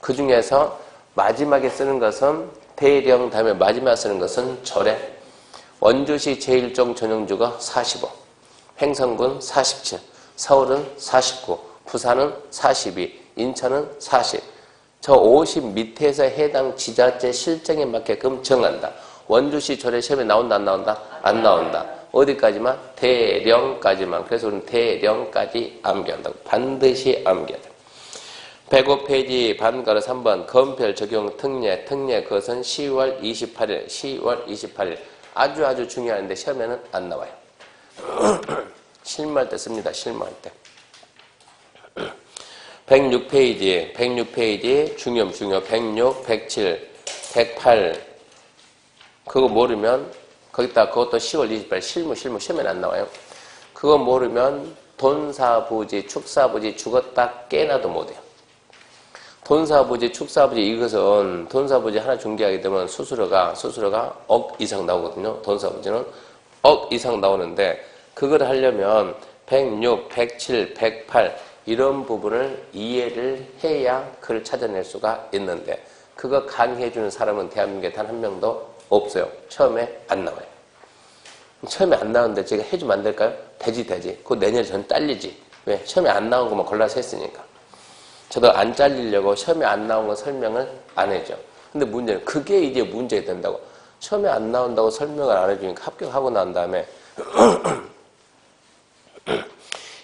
그 중에서 마지막에 쓰는 것은 대령 다음에 마지막에 쓰는 것은 조례. 원주시 제1종 전용주가 45, 횡성군 47, 서울은 49, 부산은 42, 인천은 40. 저 50 밑에서 해당 지자체 실정에 맞게끔 정한다. 원주시 조례 시험에 나온다 안 나온다? 안 나온다. 어디까지만? 대령까지만. 그래서 우리는 대령까지 암기한다고. 반드시 암기한다. 105페이지 반가로 3번 건폐율 적용 특례 그것은 10월 28일 아주 중요한데 시험에는 안 나와요. 실무할 때 씁니다. 실무할 때. 106페이지 중요 106, 107, 108 그거 모르면 거기다 그것도 10월 28일 실무 시험에는 안 나와요. 그거 모르면 돈사부지, 축사부지 죽었다 깨나도 못해요. 돈사부지, 축사부지 이것은 돈사부지 하나 중개하게 되면 수수료가 억 이상 나오거든요. 돈사부지는 억 이상 나오는데 그걸 하려면 106, 107, 108 이런 부분을 이해를 해야 그걸 찾아낼 수가 있는데 그거 강의해주는 사람은 대한민국에 단 한 명도 없어요. 처음에 안 나와요. 처음에 안 나오는데 제가 해주면 안 될까요? 되지. 그거 내년에 전 딸리지. 왜? 처음에 안 나온 것만 골라서 했으니까. 저도 안 잘리려고 처음에 안 나온 거 설명을 안 해줘. 근데 문제는 그게 이제 문제가 된다고. 처음에 안 나온다고 설명을 안 해주니까 합격하고 난 다음에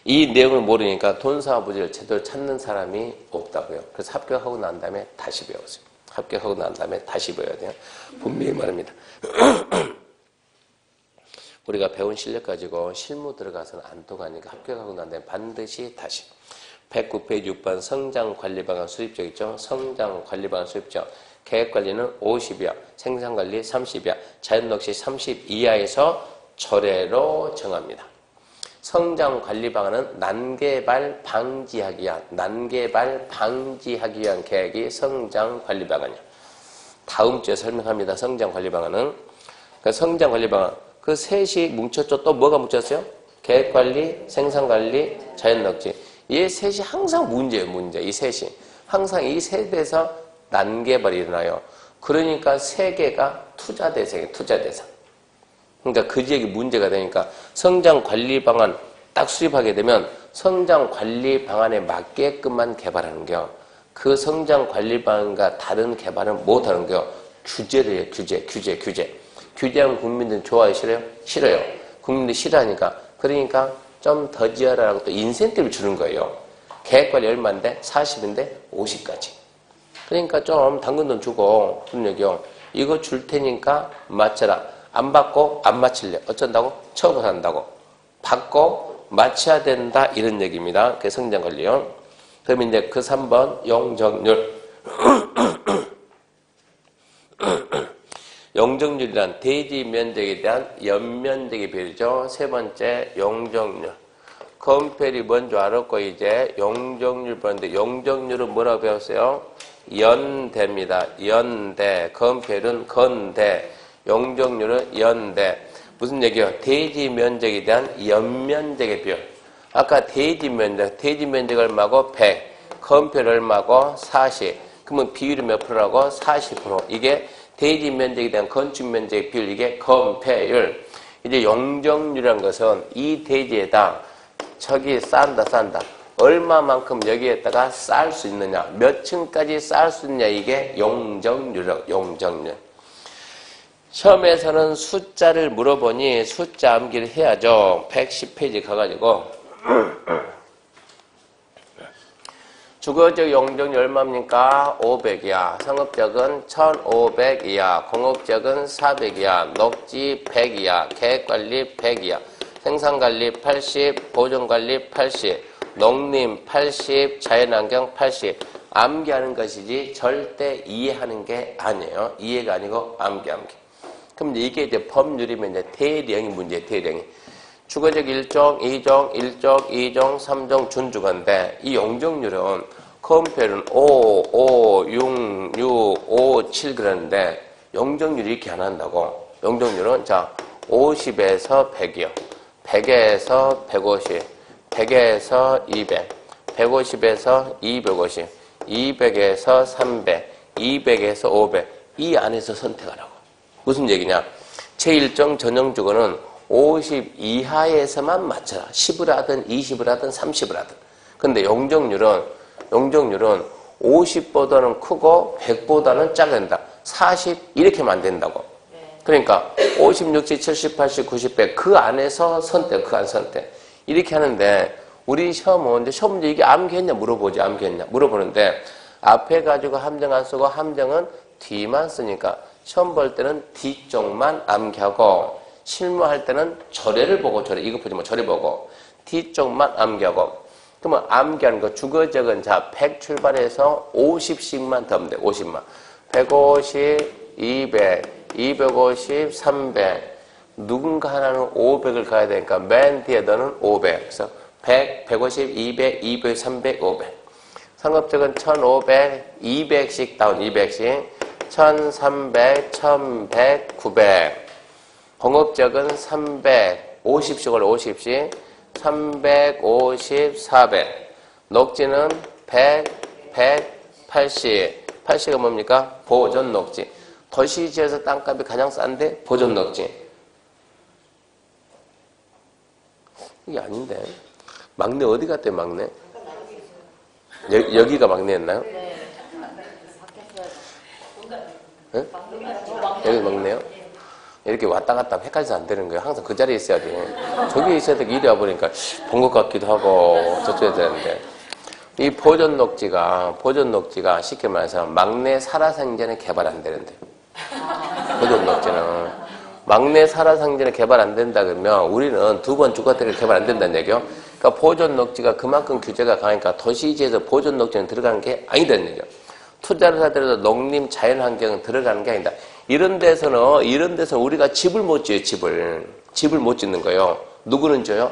이 내용을 모르니까 돈사부지를 제대로 찾는 사람이 없다고요. 그래서 합격하고 난 다음에 다시 배웠어요. 합격하고 난 다음에 다시 배워야 돼요. 분명히 말합니다. 우리가 배운 실력 가지고 실무 들어가서는 안 통하니까 합격하고 난 다음에 반드시 다시 109페이지 6번 성장관리방안 수립적 있죠? 성장관리방안 수립적 계획관리는 50이야. 생산관리 30이야. 자연녹지 30 이하에서 조례로 정합니다. 성장관리방안은 난개발 방지하기 위한 계획이 성장관리방안이야. 다음 주에 설명합니다. 성장관리방안은. 그러니까 성장관리방안 그 셋이 뭉쳤죠. 또 뭐가 뭉쳤어요? 계획관리, 생산관리, 자연녹지. 이 셋이 항상 문제예요. 이 셋이. 항상 이 셋에서 난개발이 일어나요. 그러니까 세 개가 투자대상이에요. 투자대상. 그러니까 그 지역이 문제가 되니까 성장관리방안 딱 수립하게 되면 성장관리방안에 맞게끔만 개발하는 거요. 그 성장관리방안과 다른 개발은 못하는 거요. 규제를 해요. 규제. 규제하면 국민들은 좋아요? 싫어요? 싫어요. 국민들이 싫어하니까. 그러니까 좀 더 지어라라고 또 인센티브를 주는 거예요. 계획관리 얼마인데? 40인데 50까지. 그러니까 좀 당근돈 주고 그런 얘기요. 이거 줄 테니까 맞춰라. 안 받고 안 맞힐래. 어쩐다고? 처벌한다고. 받고 맞춰야 된다. 이런 얘기입니다. 그게 성장관리요. 그럼 이제 그 3번 용적률. 용적률이란 대지 면적에 대한 연면적의 비율이죠. 세 번째 용적률. 건폐율이 뭔지 알았고 이제 용적률 보는데 용적률은 뭐라고 배웠어요? 연대입니다. 연대. 건폐율은 건대. 용적률은 연대. 무슨 얘기예요? 대지 면적에 대한 연면적의 비율. 아까 대지 면적 얼마고? 100. 건폐율 얼마고? 40. 그러면 비율이 몇 프로라고? 40%. 이게 대지 면적에 대한 건축 면적의 비율, 이게 건폐율. 이제 용적률이라는 것은 이 대지에다 저기 쌓는다. 얼마만큼 여기에다가 쌓을 수 있느냐, 몇 층까지 쌓을 수 있느냐, 이게 용적률이라고, 용적률. 시험에서는 숫자를 물어보니 숫자 암기를 해야죠. 110페이지 가가지고. 주거적 용적률 얼마입니까? 500이야. 상업적은 1500이야. 공업적은 400이야. 녹지 100이야. 계획관리 100이야. 생산관리 80, 보존관리 80, 농림 80, 자연환경 80. 암기하는 것이지 절대 이해하는 게 아니에요. 이해가 아니고 암기. 그럼 이게 이제 법률이면 이제 대령이 문제예요. 대령이. 주거적 1종, 2종, 1종, 2종, 3종 준주거인데 이 용적률은 건폐율은 5, 6, 5, 7 그러는데 용적률이 이렇게 안 한다고. 용적률은 자 50에서 100이요. 100에서 150, 100에서 200, 150에서 250, 200에서 300, 200에서 500 이 안에서 선택하라고. 무슨 얘기냐? 제1종 전형주거는 50 이하에서만 맞춰라. 10을 하든 20을 하든 30을 하든. 근데 용적률은 50보다는 크고 100보다는 작아야 된다. 40 이렇게만 안 된다고. 그러니까 50, 60, 70, 80, 90, 100 그 안에서 선택, 그 안 선택. 이렇게 하는데 우리 시험은 문제 이게 암기했냐 물어보는데 앞에 가지고 함정 안 쓰고 함정은 뒤만 쓰니까 시험 볼 때는 뒤쪽만 암기하고 실무할 때는 조례를 보고 이거 보지 마. 조례 보고 뒤쪽만 암기하고. 그러면 암기하는 거 주거적은 자 100 출발해서 50씩만 더하면 돼. 50만. 150, 200, 250, 300. 누군가 하나는 500을 가야 되니까 맨 뒤에 너는 500. 그래서 100, 150, 200, 200, 300, 500. 상업적은 1500, 200씩 다운, 200씩. 1300, 1100, 900. 공업적은 300, 50씩 올라 50씩. 350, 400. 녹지는 100, 100, 80. 80가 뭡니까? 보존 녹지. 도시지에서 땅값이 가장 싼데 보존 녹지. 이게 아닌데. 막내 어디 갔대요, 막내? 여기가 막내였나요? 네. 네? 여기 막내요? 이렇게 왔다 갔다 헷갈려서 안 되는 거예요. 항상 그 자리에 있어야 돼. 저기 있어야 되고 이리 와보니까 본 것 같기도 하고 저쪽에 되는데. 이 보존 녹지가 쉽게 말해서 막내 살아생전에 개발 안 되는데. 보존 녹지는. 막내 살아생전에 개발 안 된다 그러면 우리는 두 번 주거택을 개발 안 된다는 얘기요. 그러니까 보존 녹지가 그만큼 규제가 강하니까 도시지에서 보존 녹지는 들어가는 게 아니다는 얘기죠. 투자를 하더라도 농림 자연환경은 들어가는 게 아니다. 이런 데서는 우리가 집을 못 지어요, 집을 못 짓는 거예요. 누구는 져요?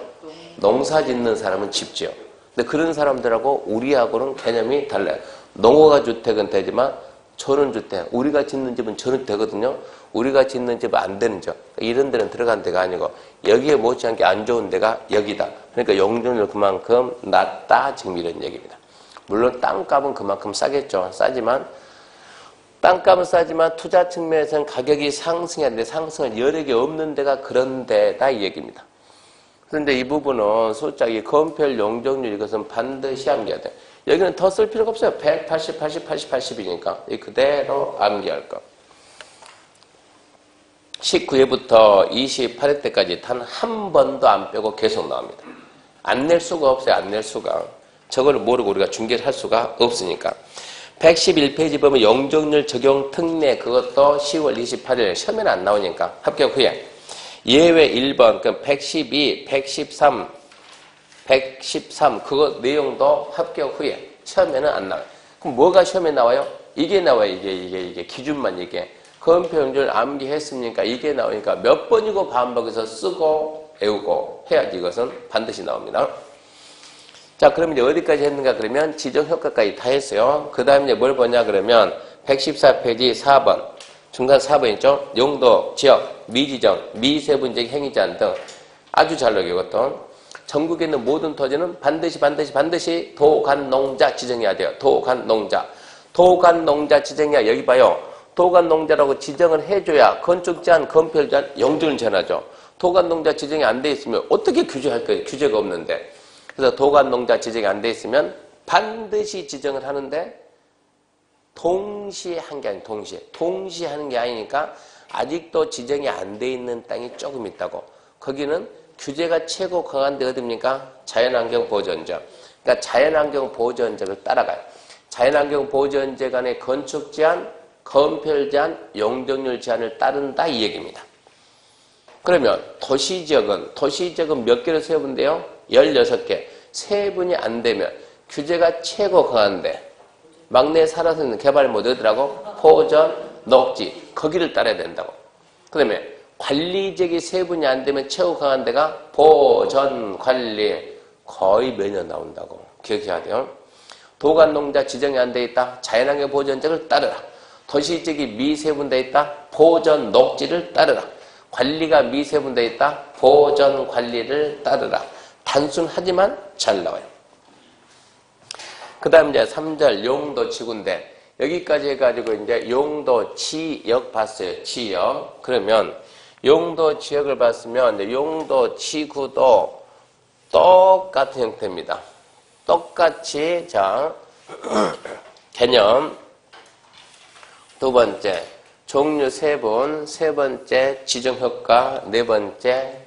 농사 짓는 사람은 집 지어. 근데 그런 사람들하고 우리하고는 개념이 달라요. 농어가 주택은 되지만 전원주택, 우리가 짓는 집은 전원되거든요. 우리가 짓는 집은 안 되는 집. 이런 데는 들어간 데가 아니고 여기에 못지않게 안 좋은 데가 여기다. 그러니까 용적률 그만큼 낮다 지금 이런 얘기입니다. 물론 땅값은 그만큼 싸겠죠. 땅값은 싸지만 투자 측면에서는 가격이 상승해야 되는데 상승할 여력이 없는 데가 그런 데다 이 얘기입니다. 그런데 이 부분은 솔직히 건폐율 용적률 이것은 반드시 암기해야 돼요. 여기는 더 쓸 필요가 없어요. 180, 80, 80, 80이니까 그대로 암기할 거. 19회부터 28회 때까지 단 한 번도 안 빼고 계속 나옵니다. 안 낼 수가 없어요. 안 낼 수가. 저걸 모르고 우리가 중계를 할 수가 없으니까. 111페이지 보면 용적률 적용 특례 그것도 10월 28일 시험에는 안 나오니까 합격 후에 예외 1번 그럼 112, 113 그거 내용도 합격 후에 시험에는 안 나와요. 그럼 뭐가 시험에 나와요? 이게 나와요. 이게 기준만 이게. 건폐용적률 암기했습니까? 이게 나오니까 몇 번이고 반복해서 쓰고 외우고 해야지 이것은 반드시 나옵니다. 자, 그럼 이제 어디까지 했는가 그러면 지정효과까지 다 했어요. 그 다음에 이제 뭘 보냐 그러면 114페이지 4번 중간 4번 있죠? 용도, 지역, 미지정, 미세분적 행위제한 등 아주 잘 녹여 이것도. 전국에 있는 모든 토지는 반드시 도간농자 지정해야 돼요. 도간농자 지정해야 여기 봐요. 도간농자라고 지정을 해줘야 건축 제한, 건폐율 제한, 용적률 제한하죠. 도간농자 지정이 안 돼 있으면 어떻게 규제할 거예요? 규제가 없는데. 그래서 도간농자 지정이 안 돼 있으면 반드시 지정을 하는데 동시에 한 게 아니에요. 동시에 하는 게 아니니까 아직도 지정이 안 돼 있는 땅이 조금 있다고. 거기는 규제가 최고 강한 데 어딥니까? 자연환경 보전적. 그러니까 자연환경 보전적을 따라가요. 자연환경 보전적 안에 건축 제한, 건폐율 제한, 용적률 제한을 따른다 이 얘기입니다. 그러면 도시지역은 몇 개를 세분데요? 16개. 세분이 안 되면 규제가 최고 강한데 막내 살아서 있는 개발 모드 어디라고? 보전, 녹지. 거기를 따라야 된다고. 그 다음에 관리지역이 세분이 안 되면 최고 강한 데가 보전, 관리. 거의 매년 나온다고. 기억해야 돼요. 도간농자 지정이 안 돼 있다. 자연환경 보전적을 따르라. 도시지역이 미세분돼 있다. 보전, 녹지를 따르라. 관리가 미세분돼 있다. 보전, 관리를 따르라. 단순하지만 잘 나와요. 그 다음 이제 3절 용도 지구인데 여기까지 해가지고 이제 용도 지역 봤어요. 지역. 그러면 용도 지역을 봤으면 이제 용도 지구도 똑같은 형태입니다. 똑같이 자 개념 두 번째 종류 세분 세 번째 지정효과 네 번째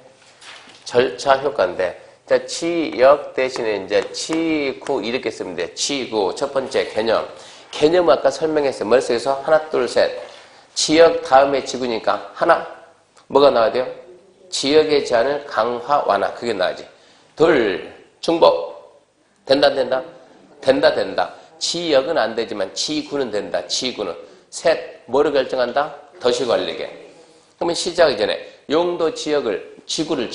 절차 효과인데 자, 지역 대신에 이제 지구 이렇게 쓰면 돼. 지구. 첫 번째 개념. 개념은 아까 설명했어요. 머릿속에서 하나, 둘, 셋. 지역 다음에 지구니까 하나. 뭐가 나와야 돼요? 지역의 제한을 강화, 완화. 그게 나와야지. 둘. 중복. 된다. 지역은 안 되지만 지구는 된다. 지구는. 셋. 뭐를 결정한다? 도시관리계. 그러면 시작하기 전에 용도 지역을, 지구를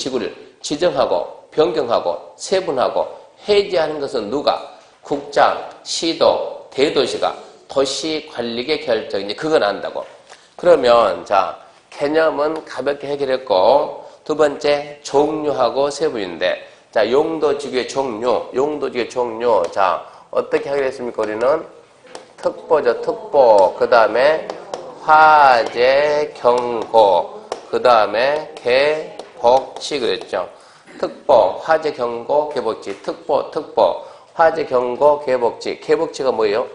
지정하고 변경하고 세분하고 해제하는 것은 누가? 국장, 시도, 대도시가 도시관리계 결정. 이제 그건 안다고. 그러면 자 개념은 가볍게 해결했고 두 번째 종류하고 세부인데 자 용도지구의 종류 자 어떻게 하기로 했습니까? 우리는 특보죠. 특보. 그 다음에 화재 경고. 그 다음에 개복치 그랬죠. 특보, 화재 경고, 개복치. 특보, 화재 경고, 개복치. 개복치가 뭐예요?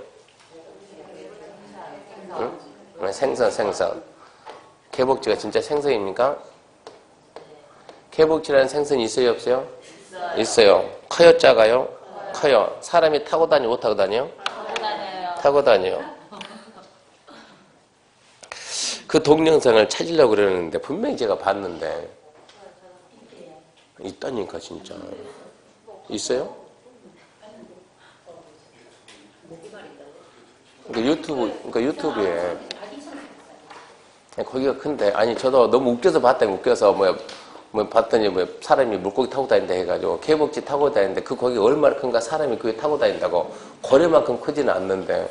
응? 생선. 개복치가 진짜 생선입니까? 개복치라는 생선이 있어요, 없어요? 있어요. 커요, 작아요? 커요. 사람이 타고 다니요, 못 타고 다녀요? 타고 다녀요. 그 동영상을 찾으려고 그러는데 분명히 제가 봤는데 있다니까 진짜. 있어요? 그러니까 유튜브에 거기가 큰데 아니 저도 너무 웃겨서 봤더니 웃겨서 봤더니 사람이 물고기 타고 다닌다 해가지고 개복치 타고 다니는데 그 거기가 얼마나 큰가 사람이 그게 타고 다닌다고 고래만큼 크지는 않는데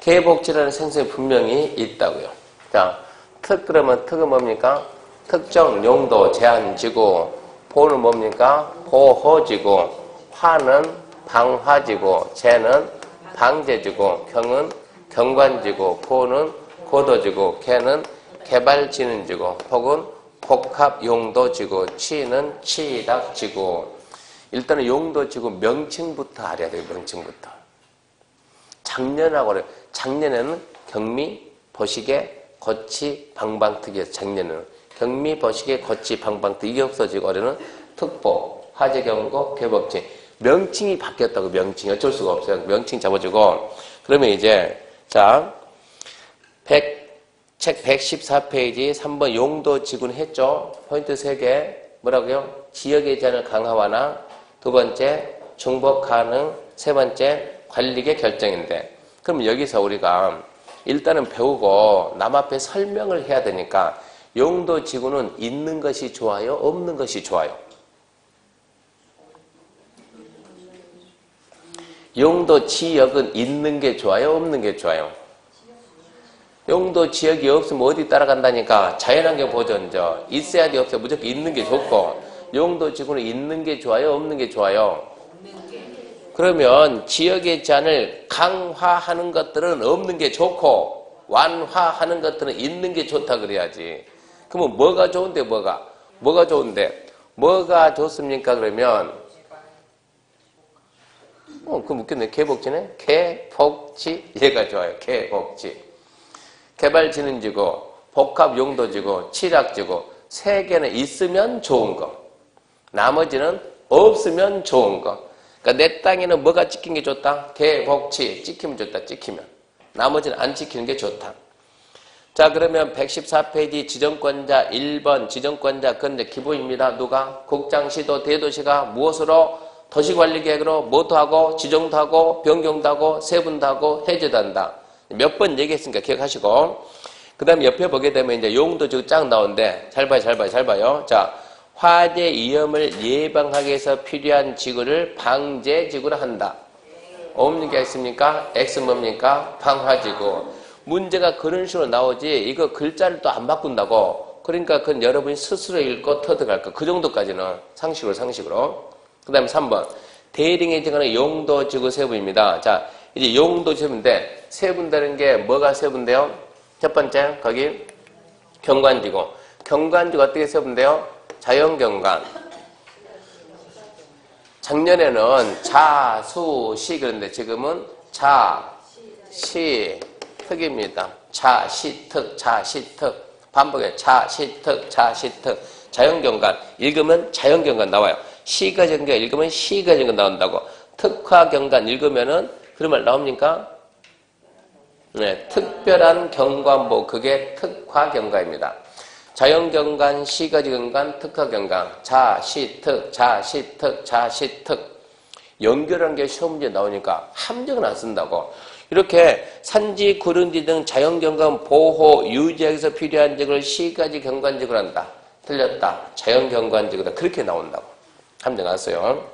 개복치라는 생선이 분명히 있다고요. 자, 그러면 특은 뭡니까? 특정 용도 제한지구, 보는 뭡니까? 보호지구, 화는 방화지구, 재는 방제지구, 경은 경관지구, 보는 고도지구, 개는 개발진흥지구, 혹은 복합용도지구, 치는 치락지구. 일단은 용도지구 명칭부터 알아야 돼요. 명칭부터. 작년하고 그래요. 작년에는 경미, 버시계, 거치, 방방특이에서 작년에는 경미, 버시계, 거치, 방방특이 이게 없어지고 올해는 특보, 화재경고, 개복치. 명칭이 바뀌었다고. 명칭이 어쩔 수가 없어요. 명칭 잡아주고 그러면 이제 자 책 114페이지 3번 용도지구는 했죠. 포인트 3개 뭐라고요? 지역의 제한을 강화하나 두 번째 중복 가능 세 번째 관리계 결정인데 그럼 여기서 우리가 일단은 배우고 남 앞에 설명을 해야 되니까 용도지구는 있는 것이 좋아요? 없는 것이 좋아요? 용도지역은 있는 게 좋아요? 없는 게 좋아요? 용도지역이 없으면 어디 따라간다니까? 자연환경 보존죠. 있어야 돼 없어요? 무조건 있는 게 좋고 용도지구는 있는 게 좋아요? 없는 게 좋아요? 그러면 지역의 제한을 강화하는 것들은 없는 게 좋고 완화하는 것들은 있는 게 좋다 그래야지. 그러면 뭐가 좋은데 뭐가 좋은데? 뭐가 좋습니까? 그러면 그럼 웃겼네. 개복지네? 개복지 얘가 좋아요. 개복지. 개발진흥지구, 복합용도지구, 치락지구 3개는 있으면 좋은 거. 나머지는 없으면 좋은 거. 그러니까 내 땅에는 뭐가 찍힌 게 좋다? 개복치. 찍히면 좋다. 찍히면. 나머지는 안 찍히는 게 좋다. 자 그러면 114페이지 지정권자 1번 지정권자 그건 이제 기본입니다. 누가? 국장, 시도, 대도시가 무엇으로? 도시관리계획으로 뭐도 하고 지정도 하고 변경도 하고 세분도 하고 해제도 한다. 몇 번 얘기했으니까 기억하시고 그 다음에 옆에 보게 되면 이제 용도지구 쫙 나오는데 잘 봐요. 자 화재 위험을 예방하기 위해서 필요한 지구를 방제지구로 한다. 없는 게 있습니까? X 뭡니까? 방화지구. 문제가 그런 식으로 나오지 이거 글자를 또 안 바꾼다고. 그러니까 그건 여러분이 스스로 읽고 터득할 거. 그 정도까지는 상식으로. 그 다음에 3번 대링에 정하는 용도지구 세부입니다. 자 이제 용도지구인데 세분되는 게 뭐가 세분돼요? 첫 번째 거기 경관지구. 경관지구 어떻게 세분돼요? 자연경관. 작년에는 자, 수, 시 그런데 지금은 자, 시, 특입니다. 자, 시, 특, 자, 시, 특. 반복해. 자, 시, 특, 자, 시, 특. 자연경관. 읽으면 자연경관 나와요. 시가 정경 읽으면 시가 정경 나온다고. 특화경관 읽으면은 그런 말 나옵니까? 네, 특별한 경관보 그게 특화경관입니다. 자연경관, 시가지경관, 특화경관, 자, 시, 특, 자, 시, 특, 자, 시, 특. 연결한 게 시험 문제 나오니까 함정은 안 쓴다고. 이렇게 산지, 구릉지 등 자연경관 보호, 유지하기 위해서 필요한 지역을 시가지 경관지구로 한다. 틀렸다. 자연경관지구다. 그렇게 나온다고. 함정 나왔어요.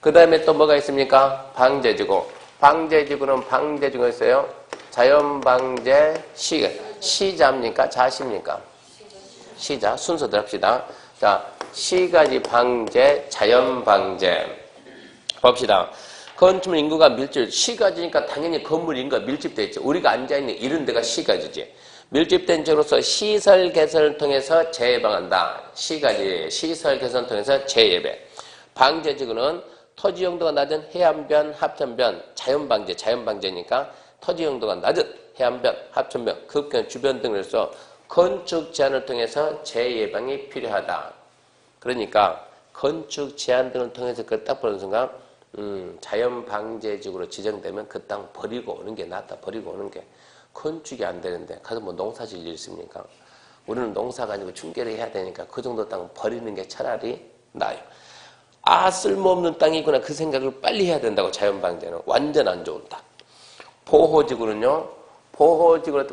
그 다음에 또 뭐가 있습니까? 방제지구. 방제지구는 방제지구가 있어요. 자연방제 시자입니까? 자시입니까? 시자. 순서대로 합시다. 자, 시가지 방제, 자연방제. 봅시다. 건축물 인구가 시가지니까 당연히 건물 인구가 밀집되어 있죠. 우리가 앉아있는 이런 데가 시가지지. 밀집된 지역으로서 시설 개선을 통해서 재예방한다. 시가지 시설 개선을 통해서 재예배. 방제지구는 토지 용도가 낮은 해안변, 하천변, 자연방제니까 토지 용도가 낮은 해안변, 하천변, 급경 주변 등으로서 건축 제한을 통해서 재예방이 필요하다. 그러니까 건축 제한 등을 통해서 그 딱 보는 순간 자연방제지구로 지정되면 그 땅 버리고 오는 게 낫다. 버리고 오는 게. 건축이 안 되는데 가서 뭐 농사 지을 일 있습니까? 우리는 농사가 아니고 중개를 해야 되니까 그 정도 땅 버리는 게 차라리 나아요. 아, 쓸모없는 땅이구나 그 생각을 빨리 해야 된다고. 자연방제는 완전 안 좋은 땅. 보호지구는요. 보호지구는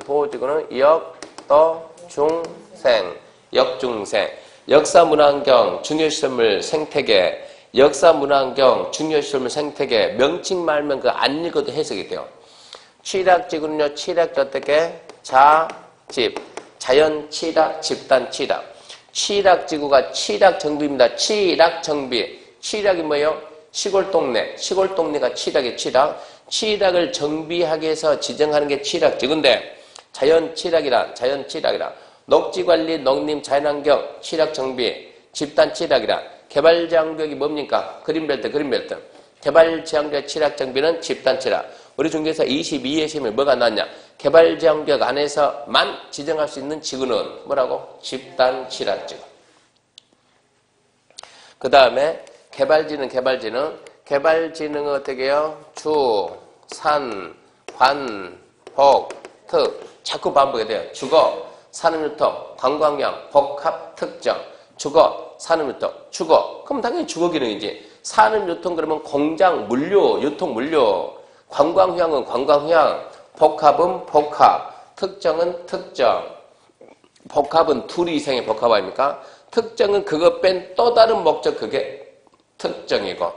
역중생, 역사문화환경, 중요시설물 생태계, 역사문화환경, 중요시설물 생태계 명칭 말면 그 안 읽어도 해석이 돼요. 취락지구는요. 취락지 어떻게? 자집, 자연취락, 집단취락. 취락지구가 취락정비입니다. 취락정비. 취락이 뭐예요? 시골동네. 시골동네가 취락이 취락. 취락을 정비하기 위해서 지정하는 게 취락지구인데 자연취락이라. 녹지관리, 농림, 자연환경, 취락정비, 집단취락이라. 개발제한구역이 뭡니까? 그린벨트. 개발제한구역 취락정비는 집단취락. 우리 중개사 22회 시험에 뭐가 나왔냐? 개발제한구역 안에서만 지정할 수 있는 지구는 뭐라고? 집단취락지구. 그 다음에 개발지능은 어떻게 해요? 주, 산, 관, 복, 특. 자꾸 반복이 돼요. 주거, 산업유통, 관광형, 복합, 특정. 주거, 산업유통, 주거. 그럼 당연히 주거기능이지. 산업유통 그러면 공장, 물류, 유통, 물류. 관광형은 관광형, 복합은 복합, 특정은 특정. 복합은 둘 이상의 복합 아닙니까? 특정은 그거 뺀 또 다른 목적 그게 특정이고.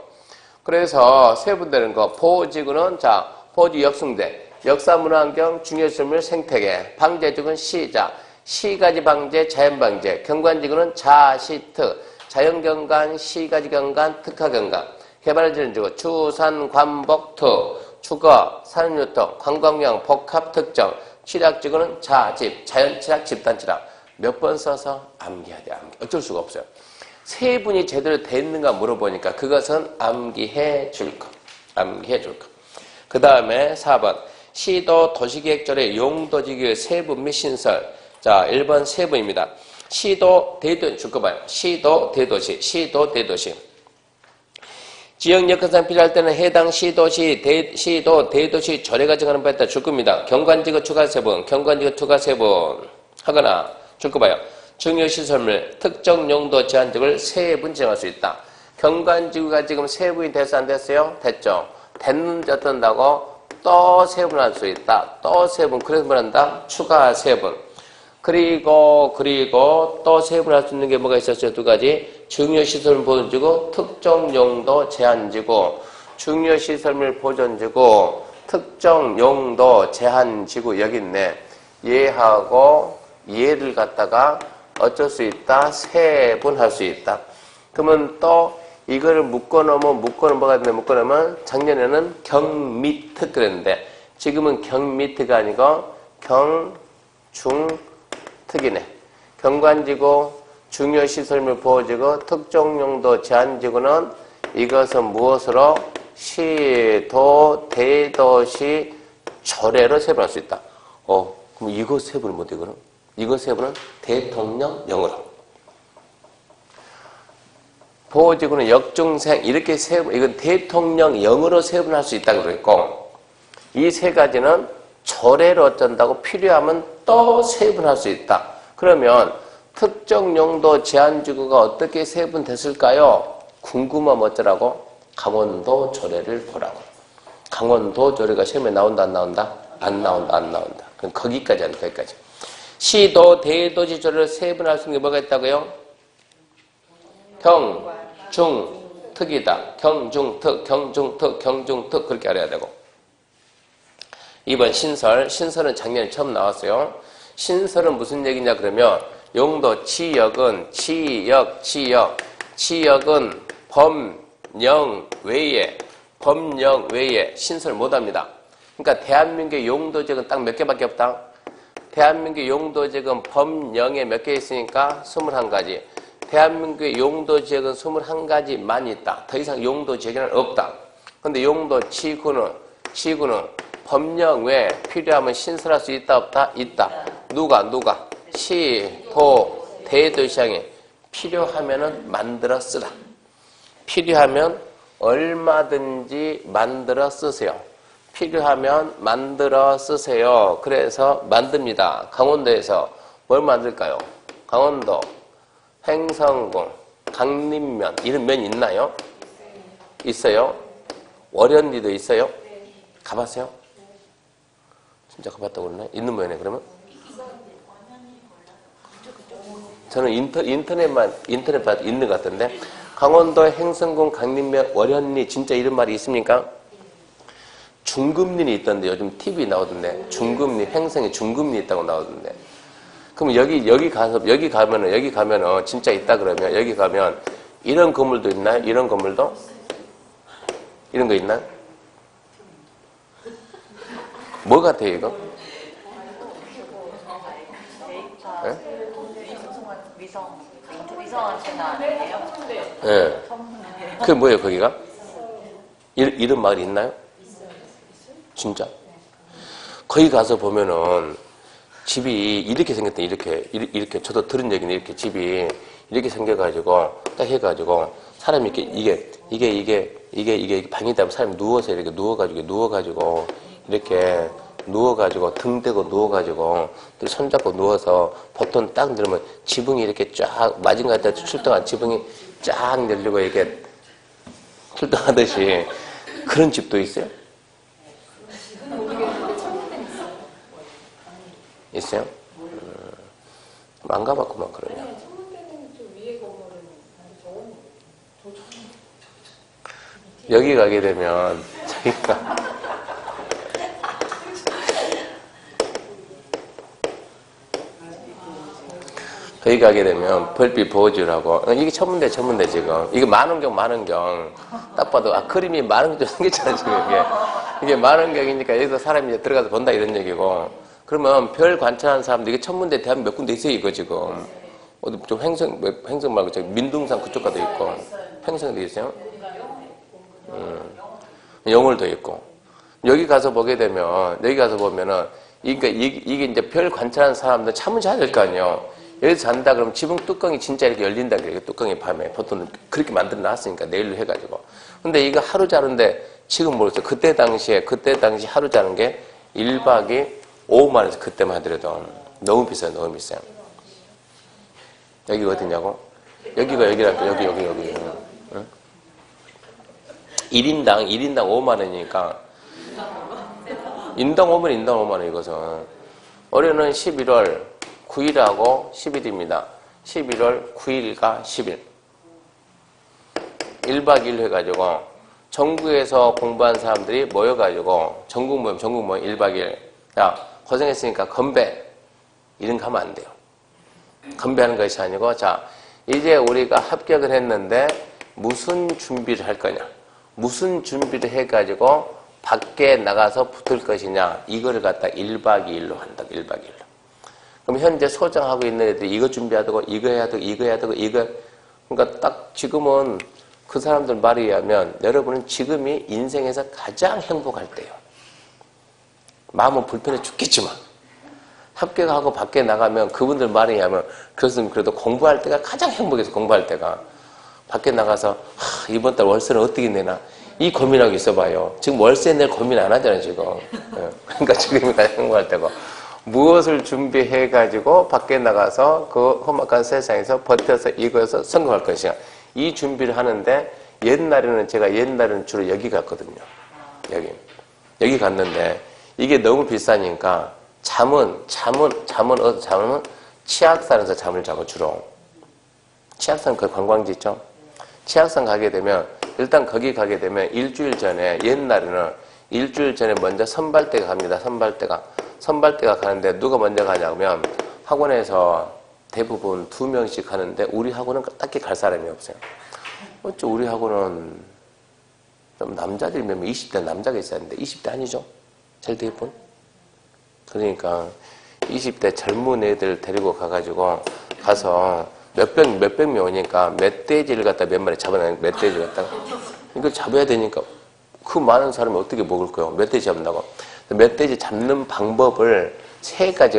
그래서 세분되는 거. 보호지구는 자, 보호지구 역승대, 역사문화환경, 중요시설물 생태계, 방제지구는 시자, 시가지 방제, 자연방제, 경관지구는 자시특, 자연경관, 시가지경관, 특화경관, 개발지능지구, 주산, 관복, 특, 주거, 산업유통, 관광형, 복합, 특정, 취락지구는 자집, 자연취락, 집단취락. 몇 번 써서 암기해야 돼. 어쩔 수가 없어요. 세 분이 제대로 돼 있는가 물어보니까 그것은 암기해 줄 것. 그 다음에 4번. 시도 도시계획조례 용도지구의 세분 및 신설. 자, 1번 세분입니다. 시도 대도시 줄 거 봐요. 시도 대도시. 지역 여건상 필요할 때는 해당 시도 대도시 조례가 정하는 바에 따라 줄 겁니다. 경관지구 추가 세분 하거나 줄 거 봐요. 중요시설물 특정 용도 제한지구를 세분 지정할 수 있다. 경관지구가 지금 세분이 돼서 안 됐어요? 됐죠. 됐는지 어떤다고? 또 세분할 수 있다. 또 세분. 그래서 뭐란다? 추가 세분. 그리고 또 세분할 수 있는 게 뭐가 있었어요? 두 가지. 중요시설물 보존지구, 특정용도 제한지구. 중요시설물 보존지구, 특정용도 제한지구 여기 있네. 얘하고 얘를 갖다가 어쩔 수 있다? 세분할 수 있다. 그러면 또 이거를 묶어놓으면 뭐가 되냐? 묶어놓으면 작년에는 경미특 그랬는데 지금은 경미특가 아니고 경중특이네. 경관지구, 중요시설물 보호지구, 특정용도 제한지구는 이것은 무엇으로? 시도, 대도시, 조례로 세분할 수 있다. 그럼 이거 세분은 뭐지 그럼? 이거 세분은 대통령령으로. 보호지구는 역중생 이렇게 세분, 이건 대통령령으로 세분할 수 있다고 그랬고 이 세 가지는 조례로 어쩐다고 필요하면 또 세분할 수 있다. 그러면 특정 용도 제한지구가 어떻게 세분됐을까요? 궁금하면 어쩌라고? 강원도 조례를 보라고. 강원도 조례가 시험에 나온다 안 나온다? 안 나온다. 그럼 거기까지 한다. 거기까지. 시도 대도시 조례를 세분할 수 있는 게 뭐가 있다고요? 경, 중, 특이다. 경중특, 경중특, 경중특 그렇게 알아야 되고. 2번 신설. 신설은 작년에 처음 나왔어요. 신설은 무슨 얘기냐 그러면 용도 치역은 치역은 법령 외에 신설 못합니다. 그러니까 대한민국의 용도적은 딱 몇 개밖에 없다. 대한민국의 용도지역은 법령에 몇 개 있으니까 21가지. 대한민국의 용도지역은 21가지만 있다. 더 이상 용도지역에는 없다. 근데 용도 지구는 법령 외에 필요하면 신설할 수 있다 없다? 있다. 누가? 시, 도, 대도시장에 필요하면은 만들어 쓰라. 필요하면 얼마든지 만들어 쓰세요. 필요하면 만들어 쓰세요. 그래서 만듭니다. 강원도에서 뭘 만들까요? 강원도, 횡성군, 강림면 이런 면 있나요? 있어요? 월현리도 있어요? 가봤어요? 진짜 가봤다고 그러네? 있는 모양이네 그러면? 저는 인터넷 봐도 있는 것 같은데 강원도, 횡성군, 강림면, 월현리 진짜 이런 말이 있습니까? 중금리는 있던데 요즘 TV 나오던데 중금리, 횡성에 중금리 있다고 나오던데 그럼 여기 가면은 진짜 있다 그러면 여기 가면 이런 건물도 있나요? 이런 건물도? 이런 거 있나요? 뭐 같아요 이거? 네? 위성 안테나 아니에요? 네. 그게 뭐예요 거기가? 이런 마을이 있나요? 진짜? 거기 가서 보면은 집이 이렇게 생겼대, 이렇게. 저도 들은 얘기는 이렇게 집이 이렇게 생겨가지고, 딱 해가지고, 사람이 이게 방이다 하면 사람이 누워서 이렇게 누워가지고, 이렇게 누워가지고, 등 대고 누워가지고, 또 손잡고 누워서, 보통 딱 누르면 지붕이 이렇게 쫙, 마징가 때 출동한 지붕이 쫙 열리고 이렇게 출동하듯이 그런 집도 있어요? 있어요? 안 가봤구만 그러냐. 여기 가게 되면 저희가 거기 가게 되면 별빛 보호주라고 이게 천문대 지금 이게 만원경 딱 봐도 그림이 만원경 생겼잖아 지금 이게 만원경이니까 여기서 사람이 이제 들어가서 본다 이런 얘기고 그러면 별 관찰하는 사람들 이게 천문대 대한민국 몇 군데 있어요 이거 지금 어디 좀 횡성 말고 저기 민둥산 그쪽 가도 있고 횡성도 있어요. 영월도 있고 여기 가서 보게 되면 이게 이제 별 관찰하는 사람들 참은 자야 될 거 아니에요. 여기서 잔다 그러면 지붕 뚜껑이 진짜 이렇게 열린다 그래요. 뚜껑이 밤에 보통 그렇게 만들어 놨으니까 내일로 해가지고. 근데 이거 하루 자는데 지금 모르겠어요. 그때 당시 하루 자는 게 1박이 5만 원에서 그때만 하더라도 너무 비싸요. 여기가 어디냐고? 여기라니까 여기. 응? 1인당 5만 원이니까 인당 5만 원 이것은 올해는 11월 9일하고 10일입니다. 11월 9일과 10일 1박 2일 해가지고 전국에서 공부한 사람들이 모여가지고 전국 모임 1박 2일 야 고생했으니까 건배 이런 거 하면 안 돼요. 건배하는 것이 아니고 자 이제 우리가 합격을 했는데 무슨 준비를 할 거냐 무슨 준비를 해가지고 밖에 나가서 붙을 것이냐 이거를 갖다 1박 2일로 한다. 1박 2일로. 그럼 현재 소장하고 있는 애들이 이거 준비하고 이거 해야 되고 그러니까 딱 지금은 그 사람들 말에 의하면 여러분은 지금이 인생에서 가장 행복할 때예요. 마음은 불편해 죽겠지만 합격하고 밖에 나가면 그분들 말에 의하면 그것은 그래도 공부할 때가 가장 행복해서 공부할 때가 밖에 나가서 이번 달 월세는 어떻게 내나 이 고민하고 있어봐요. 지금 월세 낼 고민 안 하잖아요 지금. 그러니까 지금이 가장 행복할 때고 무엇을 준비해가지고 밖에 나가서 그 험악한 세상에서 버텨서 이거에서 성공할 것이야. 이 준비를 하는데 제가 옛날에는 주로 여기 갔거든요. 여기 갔는데 이게 너무 비싸니까 잠은 어디서 자면 치악산에서 잠을 자고 주로 치악산 그 관광지 있죠. 치악산 가게 되면 일단 거기 가게 되면 일주일 전에, 옛날에는 일주일 전에 먼저 선발대가 갑니다. 선발대가 가는데 누가 먼저 가냐면 학원에서 대부분 2명씩 가는데 우리 학원은 딱히 갈 사람이 없어요. 어쩌 우리 학원은 좀 남자들이 몇 명, 20대 남자가 있어야 하는데 20대 아니죠? 제일 대부분. 그러니까 20대 젊은 애들 데리고 가가지고 가서 몇백 명 오니까 멧돼지를 갖다 몇 마리 잡아내는 멧돼지를 갖다가 이걸 잡아야 되니까 그 많은 사람이 어떻게 먹을 거예요? 멧돼지 잡는다고. 멧돼지 잡는 방법을 세 가지.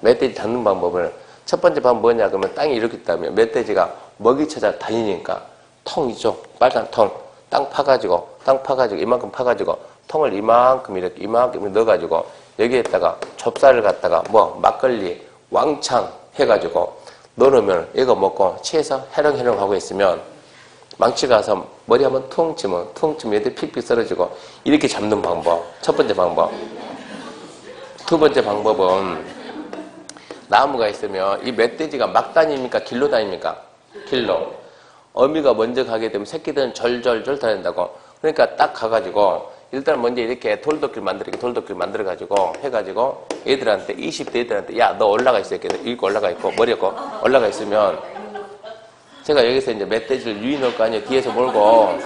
멧돼지 잡는 방법을 첫 번째 방법 뭐냐 그러면 땅이 이렇게 있다면 멧돼지가 먹이 찾아 다니니까 통 있죠? 빨간 통. 땅 파가지고 이만큼 파가지고 통을 이만큼 넣어가지고 여기에다가 좁쌀을 갖다가 막걸리 왕창 해가지고 넣어놓으면 이거 먹고 취해서 해렁해렁 하고 있으면 망치 가서 머리 한번 퉁 치면 얘들 픽픽 쓰러지고 이렇게 잡는 방법. 첫 번째 방법. 두 번째 방법은 나무가 있으면 이 멧돼지가 막 다닙니까? 길로 다닙니까? 길로. 어미가 먼저 가게 되면 새끼들은 절절절 다닌다고. 그러니까 딱 가가지고 일단 먼저 이렇게 돌도길 만들어가지고 해가지고 애들한테 20대 애들한테 야 너 올라가 있어 이렇게 올라가 있고 머리 없고 올라가 있으면 제가 여기서 이제 멧돼지를 유인 넣을 거 아니에요. 뒤에서 몰고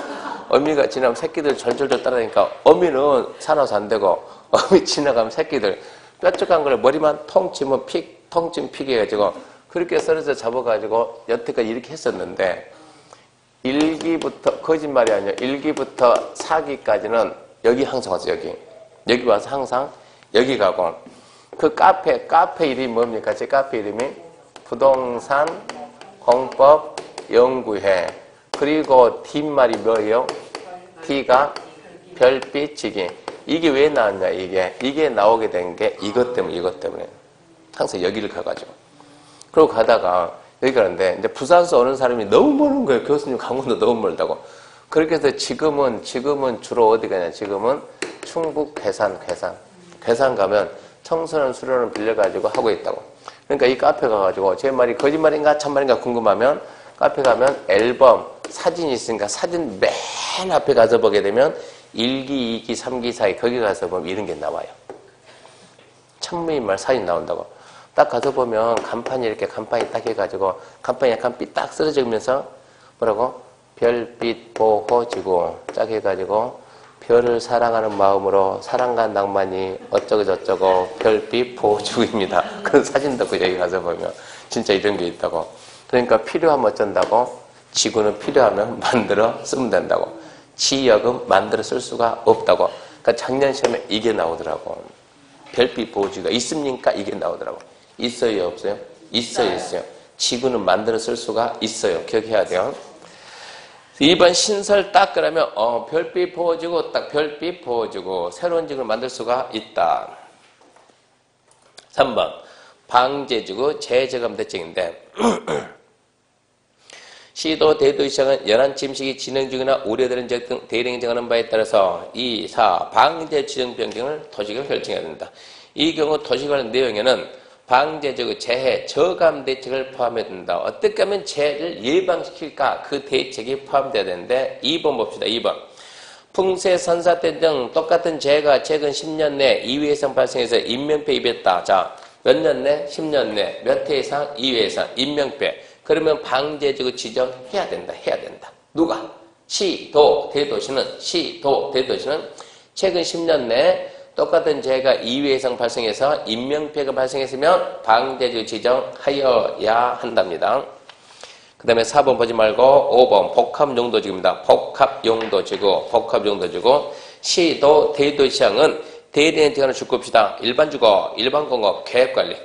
어미가 지나면 새끼들 절절절 따라다니까 어미는 살아서 안 되고 어미 지나가면 새끼들 뾰족한 걸 머리만 통 치면 통침 픽 해가지고 그렇게 썰어서 잡아가지고 여태까지 이렇게 했었는데 1기부터 거짓말이 아니에요. 1기부터 4기까지는 여기 항상 왔어. 여기 와서 항상 여기 가고 그 카페 이름이 뭡니까? 제 카페 이름이 부동산 공법 연구회. 그리고 뒷말이 뭐예요? T가 별빛이기. 이게 왜 나왔냐? 이게 나오게 된 게 이것 때문에 항상 여기를 가가지고 그러고 가다가 여기 가는데 이제 부산서 오는 사람이 너무 멀은 거예요. 교수님 강원도 너무 멀다고. 그렇게 해서 지금은 주로 어디 가냐? 지금은 충북 괴산 가면 청소년 수련을 빌려가지고 하고 있다고. 그러니까 이 카페 가가지고 제 말이 거짓말인가 참말인가 궁금하면 카페 가면 앨범 사진이 있으니까 사진 맨 앞에 가서 보게 되면 1기, 2기, 3기, 4기 거기 가서 보면 이런 게 나와요. 천무인말 사진 나온다고. 딱 가서 보면 간판이 딱 해가지고 간판이 약간 삐딱 쓰러지면서 뭐라고? 별빛 보호지구 딱 해가지고 별을 사랑하는 마음으로 사랑과 낭만이 어쩌고저쩌고 별빛 보호지구입니다. 그런 사진도 여기 가서 보면 진짜 이런 게 있다고. 그러니까 필요하면 어쩐다고? 지구는 필요하면 만들어 쓰면 된다고. 지역은 만들어 쓸 수가 없다고. 그러니까 작년 시험에 이게 나오더라고. 별빛 보호지구가 있습니까? 이게 나오더라고. 있어요, 없어요? 있어요. 지구는 만들어 쓸 수가 있어요. 기억해야 돼요. 2번 신설 딱 그러면 별빛 보호지구 딱 별빛 보호지구 새로운 지구를 만들 수가 있다. 3번 방제지구 재제감 대책인데 시도 대도시장은 연안 침식이 진행 중이나 우려되는 지역 등 대량이 정하는 바에 따라서 2, 4 방제 지정 변경을 도시가 결정해야 된다. 이 경우 도시 관련 내용에는 방제지구 재해 저감 대책을 포함해야 된다. 어떻게 하면 재해를 예방시킬까? 그 대책이 포함돼야 되는데 2번 봅시다. 2번 풍세, 산사태 등 똑같은 재해가 최근 10년 내 2회 이상 발생해서 인명피해 입었다. 자, 몇 년 내? 10년 내. 몇 회 이상? 2회 이상. 인명피해. 그러면 방제지구 지정해야 된다. 누가? 시도, 대도시는 최근 10년 내 똑같은 재해가 2회 이상 발생해서 인명피해가 발생했으면 방제지구 지정하여야 한답니다. 그 다음에 4번 보지 말고 5번 복합용도지구입니다. 복합용도지구 시도 대도시장은 대대의 지역을 주급시다. 일반주거, 일반공업, 계획관리.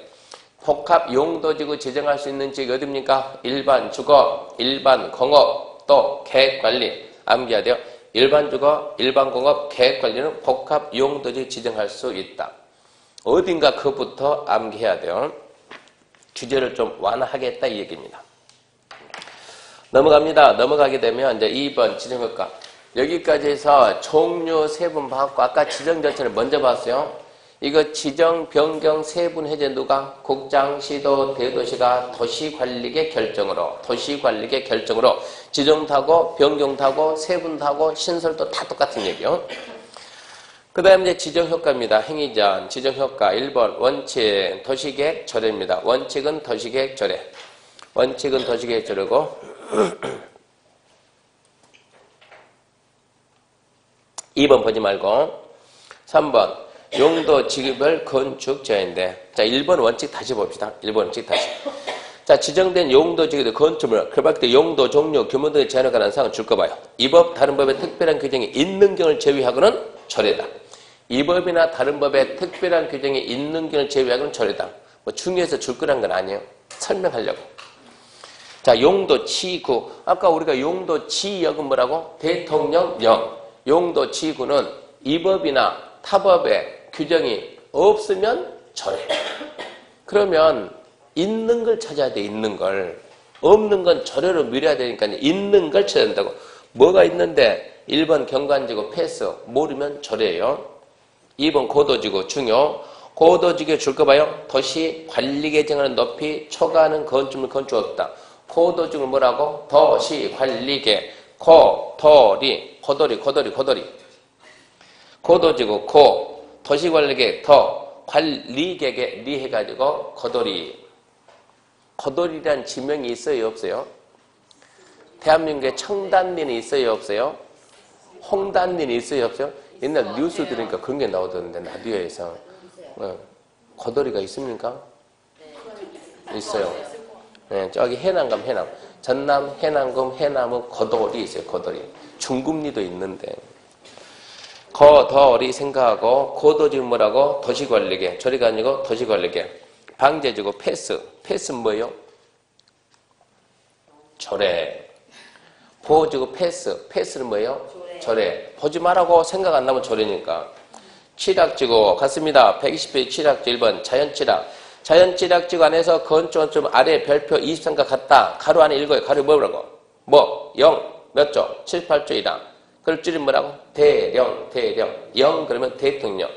복합용도지구 지정할 수 있는 지역이 어디입니까? 일반주거, 일반공업, 또 계획관리. 암기해야 돼요. 일반주거, 일반공업, 계획관리는 복합용도지구 지정할 수 있다. 어딘가 그부터 암기해야 돼요. 규제를 좀 완화하겠다 이 얘기입니다. 넘어갑니다. 넘어가게 되면 이제 2번 지정효과. 여기까지 해서 종류 세 번 봤고 아까 지정 절차를 먼저 봤어요. 이거 지정, 변경, 세분 해제 누가? 국장, 시도, 대도시가 도시관리계 결정으로 지정하고 변경하고 세분하고 신설도 다 똑같은 얘기요. 그 다음에 이제 지정효과입니다. 행위전, 지정효과 1번 원칙, 도시계획 조례입니다. 원칙은 도시계획 조례. 원칙은 도시계획 조례고 2번 보지 말고 3번 용도 지급별 건축 제한인데 자 1번 원칙 다시 봅시다. 1번 원칙 다시. 자 지정된 용도 지급별 건축물 그밖에 때 용도 종류 규모 등의 제한에 관한 사항을 줄 거 봐요. 이 법 다른 법에 특별한 규정이 있는 경우를 제외하고는 조례다. 이 법이나 다른 법에 특별한 규정이 있는 경우를 제외하고는 조례다. 뭐 중요해서 줄 거란 건 아니에요. 설명하려고. 자 용도 지구 아까 우리가 용도 지역은 뭐라고? 대통령령. 용도 지구는 이 법이나 타법에 규정이 없으면 조례. 그러면 있는 걸 찾아야 돼. 있는 걸. 없는 건 조례로 미뤄야 되니까 있는 걸 찾아야 된다고. 뭐가 있는데 1번 경관지구 패스 모르면 조례예요. 2번 고도지구 중요. 고도지구 줄 거 봐요. 도시 관리계 정하는 높이 초과하는 건축물 건축 없다. 고도지구 뭐라고? 도시 관리계 고도리 고도지구 고 도시관리계 더 관리계계 리 해가지고 고도리란 지명이 있어요 없어요? 대한민국에 청단리는 있어요 없어요? 홍단리는 있어요 없어요? 옛날 뉴스 들으니까 그런 게 나오던데 라디오에서 고도리가 있습니까? 있어요. 네, 저기 해남 가면 해남 전남 해남군 해남은 고도리 있어요. 고도리 중금리도 있는데 고도리 생각하고 고도지구 뭐라고? 도시관리계 조리가 아니고 도시관리계 방제지구 패스는 뭐예요? 조례 보호지구 패스는 뭐예요? 조례 보지 말라고 생각 안 나면 조례니까 칠학지구 같습니다. 120페이지 칠학지구 1번 자연칠학지구 안에서 건축은 좀 아래 별표 23과 같다. 가로 안에 읽어요. 가로 뭐라고? 0 몇 조? 7, 8조이다. 그걸 줄이면 뭐라고? 대령 0 그러면 대통령.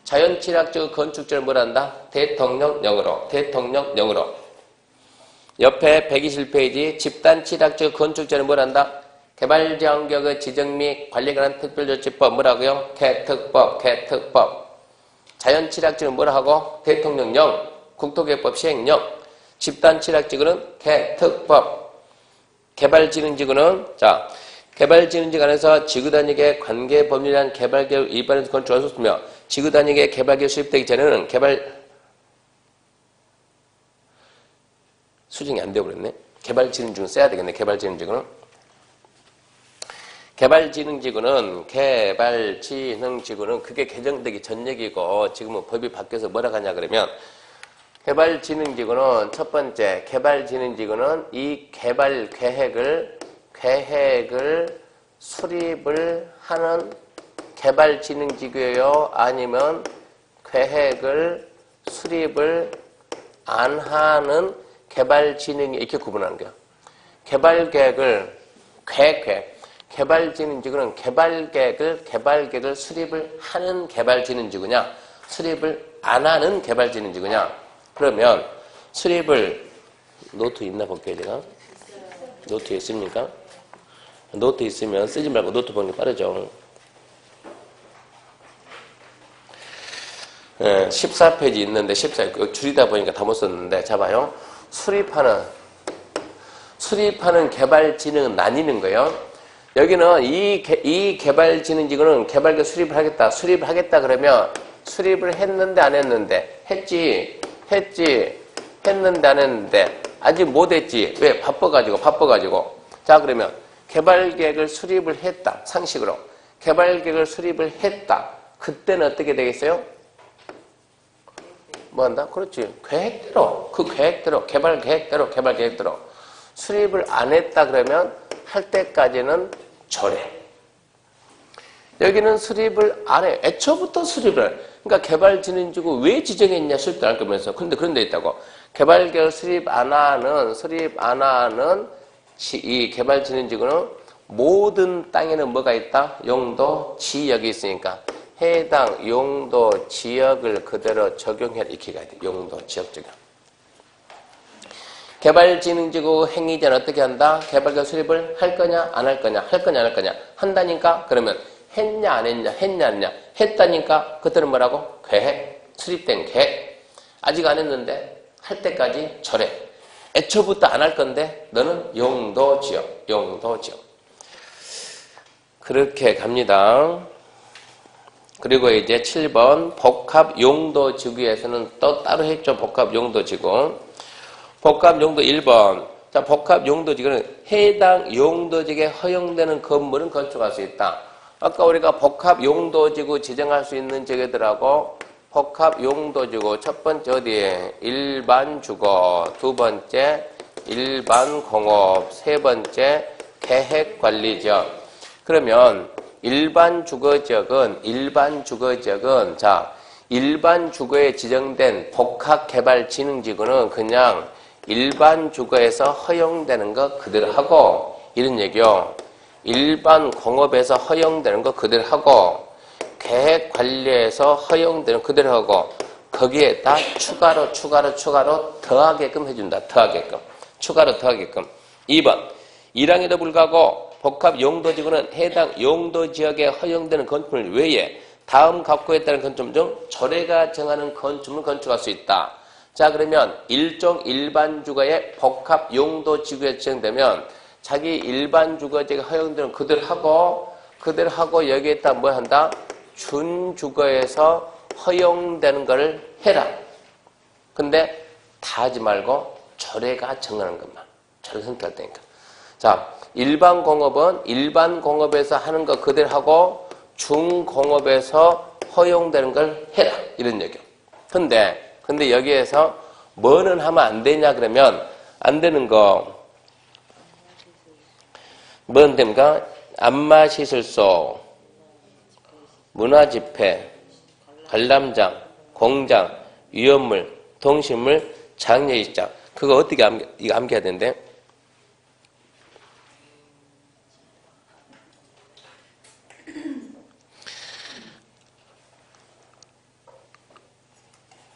자연칠학지구 건축제를 뭐란다? 대통령령으로 옆에 121페이지 집단칠학지구 건축제를 뭐란다? 개발지역의 지정 및 관리에 관한 특별조치법 뭐라고요? 개특법 자연칠학지구는 뭐라 하고? 대통령령 국토개혁법 시행령 집단칠학지구는 개특법 개발진흥지구는 자 개발진흥지구 안에서 지구단위계 관계법률이란 개발계획 일반에서 건축할 수 없으며 지구단위계 개발계획 수립되기 전에는 수정이 안 되어버렸네. 개발진흥지구는 써야 되겠네. 개발진흥지구는 그게 개정되기 전 얘기고 지금은 법이 바뀌어서 뭐라 하냐 그러면 개발진흥지구는 첫 번째 개발진흥지구는 이 개발 계획을 수립을 하는 개발진흥지구예요? 아니면 계획을 수립을 안 하는 개발진흥이 이렇게 구분하는 거야. 개발계획을 개발진흥지구는 개발계획을 수립을 하는 개발진흥지구냐 수립을 안 하는 개발진흥지구냐 그러면 수립을 노트 있나 볼게요 제가. 노트 있습니까? 노트 있으면 쓰지 말고 노트 보는 게 빠르죠. 14페이지 있는데 14 줄이다 보니까 다 못 썼는데 자 봐요. 수립하는 개발진흥은 나뉘는 거예요. 여기는 이 개발진흥지구는 개발계획 수립을 하겠다 그러면 수립을 했는데 안 했는데 했는데 안 했는데 아직 못 했지. 왜? 바빠가지고 자 그러면 개발계획을 수립을 했다. 상식으로 개발계획을 수립을 했다. 그때는 어떻게 되겠어요? 뭐 한다? 그렇지. 계획대로 개발계획대로 수립을 안 했다 그러면 할 때까지는 조례. 여기는 수립을 안 해. 애초부터 수립을. 그러니까 개발진흥지구 왜 지정했냐 수립도 안 할 거면서. 근데 그런 데 있다고. 개발계획 수립 안 하는 이 개발진흥지구는 모든 땅에는 뭐가 있다? 용도 지역이 있으니까 해당 용도 지역을 그대로 적용해야 익히가 돼. 용도 지역 적용. 개발진흥지구 행위자는 어떻게 한다? 개발과 수립을 할 거냐 안 할 거냐 할 거냐 안 할 거냐 한다니까 그러면 했냐 안 했냐 했냐 안 했냐 했다니까 그때는 뭐라고? 계획 수립된 계획 아직 안 했는데 할 때까지 절해 애초부터 안 할 건데 너는 용도 지역 용도 지역 그렇게 갑니다. 그리고 이제 7번 복합 용도 지구에서는 또 따로 했죠. 복합 용도 지구. 복합 용도 1번. 자, 복합 용도 지구는 해당 용도 지구에 허용되는 건물은 건축할 수 있다. 아까 우리가 복합 용도 지구 지정할 수 있는 지구들하고 복합 용도 지구 첫 번째 어디에? 일반 주거, 두 번째 일반 공업, 세 번째 계획 관리 지역. 그러면 일반 주거 지역은 자, 일반 주거에 지정된 복합 개발 진흥 지구는 그냥 일반 주거에서 허용되는 거 그대로 하고 이런 얘기요. 일반 공업에서 허용되는 거 그대로 하고 계획 관리에서 허용되는 거 그대로 하고 거기에다 추가로 더하게끔 해준다. 더하게끔. 추가로 더하게끔. 2번. 1항에도 불구하고 복합 용도지구는 해당 용도지역에 허용되는 건축물 외에 다음 각구에 따른 건축물 중 조례가 정하는 건축물을 건축할 수 있다. 자 그러면 일종 일반 주거의 복합 용도지구에 지정되면 자기 일반 주거지가 허용되는 그대로 하고 여기에다 뭐 한다? 준주거에서 허용되는 걸 해라. 근데 다 하지 말고 조례가 정하는 것만. 조례 선택할 테니까. 자, 일반 공업은 일반 공업에서 하는 거 그대로 하고 중공업에서 허용되는 걸 해라. 이런 얘기요. 근데 여기에서 뭐는 하면 안 되냐 그러면 안 되는 거 뭐는 됩니까? 안마시설소, 문화집회, 관람장, 공장, 위험물, 동식물, 장례식장. 그거 어떻게 암기해야 되는데?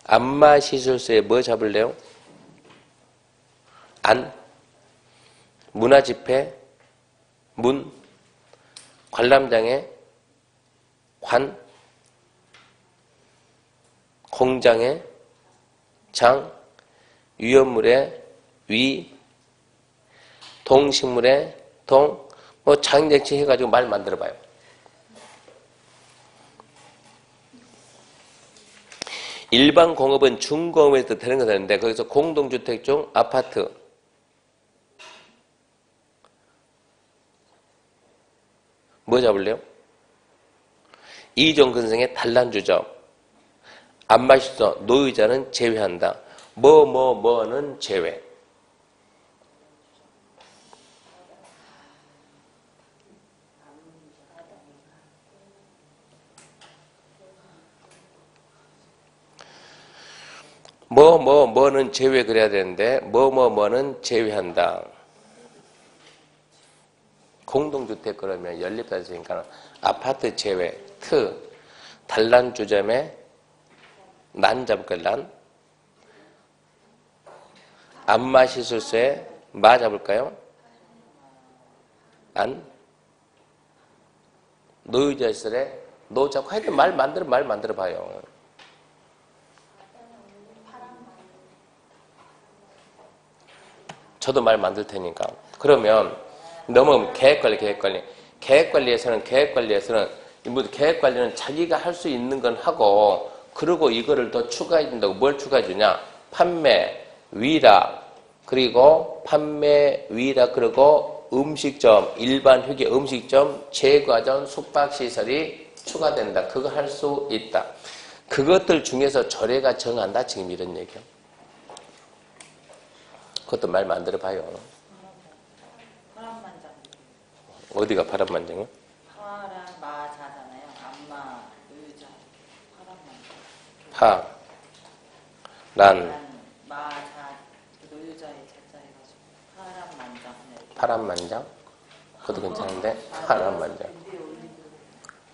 안마시설소에 뭐 잡을래요? 안, 문화집회, 문, 관람장에 관, 공장에 장, 위험물에 위, 동식물에 동, 뭐 장례식 해가지고 말 만들어봐요. 일반 공업은 중공업에서 되는 거 되는데 거기서 공동주택 중 아파트 뭐 잡을래요? 이종 근성의 단란주점 안마시설 노유자는 제외한다. 뭐는 제외. 뭐는 제외 그래야 되는데 뭐는 제외한다. 공동주택 그러면 연립단지니까 아파트 제외 단란주점에 난 잡을까요? 난 안마시설소에 마 잡을까요? 안 노유자시설에 노 잡고 하여튼 말 만들어 봐요. 저도 말 만들 테니까. 그러면 넘어가면 계획관리에서는 계획관리는 자기가 할 수 있는 건 하고 그리고 이거를 더 추가해 준다고. 뭘 추가해 주냐? 판매, 위락, 그리고 음식점, 일반 휴게 음식점, 제과점, 숙박시설이 추가된다. 그거 할 수 있다. 그것들 중에서 조례가 정한다. 지금 이런 얘기요. 그것도 말 만들어 봐요. 파란만장. 어디가 파란만장이요? 파란마자잖아요. 안마, 의자. 파란만장. 파, 란, 마자, 노유자의 자자 해가지고 파란만장. 파란만장? 그것도 괜찮은데 파란만장.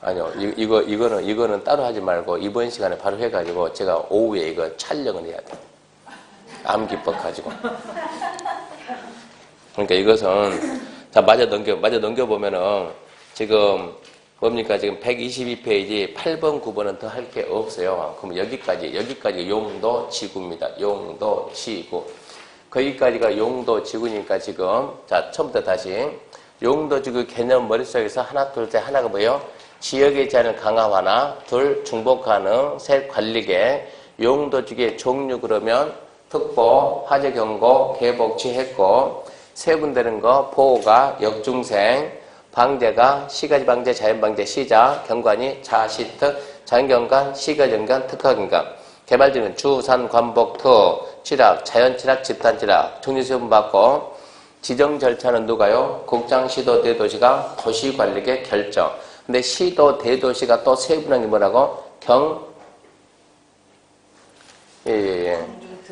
아니요, 이거는 따로 하지 말고 이번 시간에 바로 해가지고 제가 오후에 이거 촬영을 해야 돼요. 암기법 가지고. 그러니까 이것은, 자, 마저 넘겨보면은 지금 뭡니까? 지금 122페이지 8번, 9번은 더 할 게 없어요. 그럼 여기까지 용도 지구입니다. 용도 지구. 거기까지가 용도 지구니까 지금, 자, 처음부터 다시. 용도 지구 개념 머릿속에서 하나, 둘, 셋, 하나가 뭐예요? 지역의 제한을 강화하나, 둘, 중복 가능, 셋, 관리계. 용도 지구의 종류 그러면 특보, 화재 경고, 개복치, 해고. 세분되는 거, 보호가, 역중생, 방제가, 시가지 방제, 자연 방제, 시작, 경관이, 자시특, 자연경관, 시가경관, 특화경관. 개발지는 주, 산, 관복, 특, 칠학, 자연칠학, 집단칠학, 정리수분 받고, 지정 절차는 누가요? 국장, 시도, 대도시가 도시관리계 결정. 근데 시도, 대도시가 또 세분한 게 뭐라고?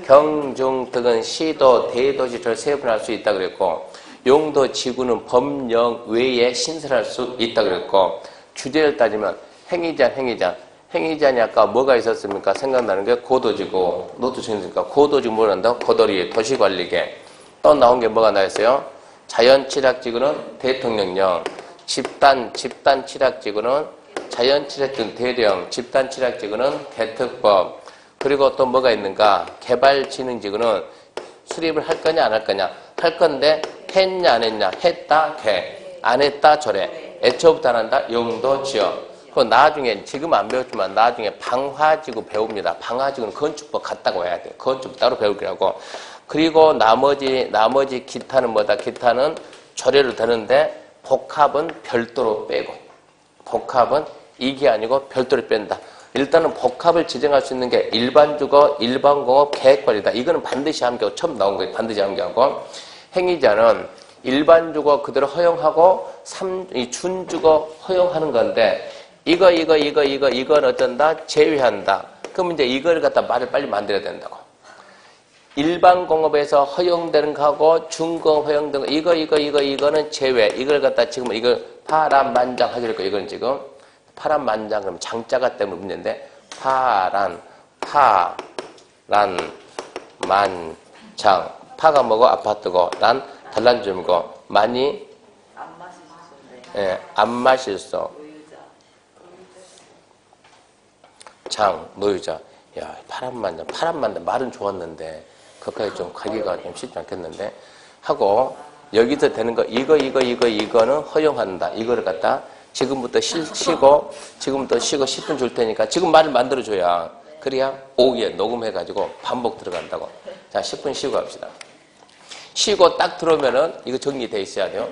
경중특은 시도, 대도시를 세분할 수 있다 그랬고, 용도 지구는 법령 외에 신설할 수 있다 그랬고, 주제를 따지면 행위자니 아까 뭐가 있었습니까? 생각나는 게 고도지구, 노트 정했으니까 고도지구 뭘 한다고? 고도리, 도시관리계. 또 나온 게 뭐가 나왔어요? 자연칠학지구는 대통령령, 집단칠학지구는 자연칠학지구는 대령, 집단칠학지구는 개특법. 그리고 또 뭐가 있는가? 개발진흥지구는 수립을 할 거냐 안 할 거냐? 할 건데 했냐 안 했냐? 했다 개, 안 했다 저래. 애초부터 안 한다 용도 지역. 그 나중에 지금 안 배웠지만 나중에 방화지구 배웁니다. 방화지구는 건축법 같다고 해야 돼요. 건축 따로 배울 거라고. 그리고 나머지 기타는 뭐다? 기타는 조례로 되는데 복합은 별도로 빼고, 복합은 이게 아니고 별도로 뺀다. 일단은 복합을 지정할 수 있는 게 일반주거, 일반공업, 계획관리다. 이거는 반드시 함께하고, 처음 나온 거예요. 반드시 함께하고. 행위자는 일반주거 그대로 허용하고, 준주거 허용하는 건데, 이건 어쩐다? 제외한다. 그럼 이제 이걸 갖다 말을 빨리 만들어야 된다고. 일반공업에서 허용되는 거하고, 준공업 허용되는 거, 이거는 제외. 이걸 갖다 지금 이걸 파란만장 하기로 했고, 이건 지금. 파란만장, 그럼 장자가 때문에 문제인데, 만장. 파가 뭐고, 아파트고, 단란주이고, 많이, 안 마실 수. 예, 안 마실 수. 장, 노유자. 야, 파란만장. 말은 좋았는데, 거기까지 좀 가기가 좀 쉽지 않겠는데, 하고, 여기서 되는 거, 이거는 허용한다. 이거를 갖다, 지금부터 쉬고 10분 줄 테니까 지금 말을 만들어줘야 그래야 오후에 녹음해가지고 반복 들어간다고. 자, 10분 쉬고 합시다. 쉬고 딱 들어오면은 이거 정리돼 있어야 돼요.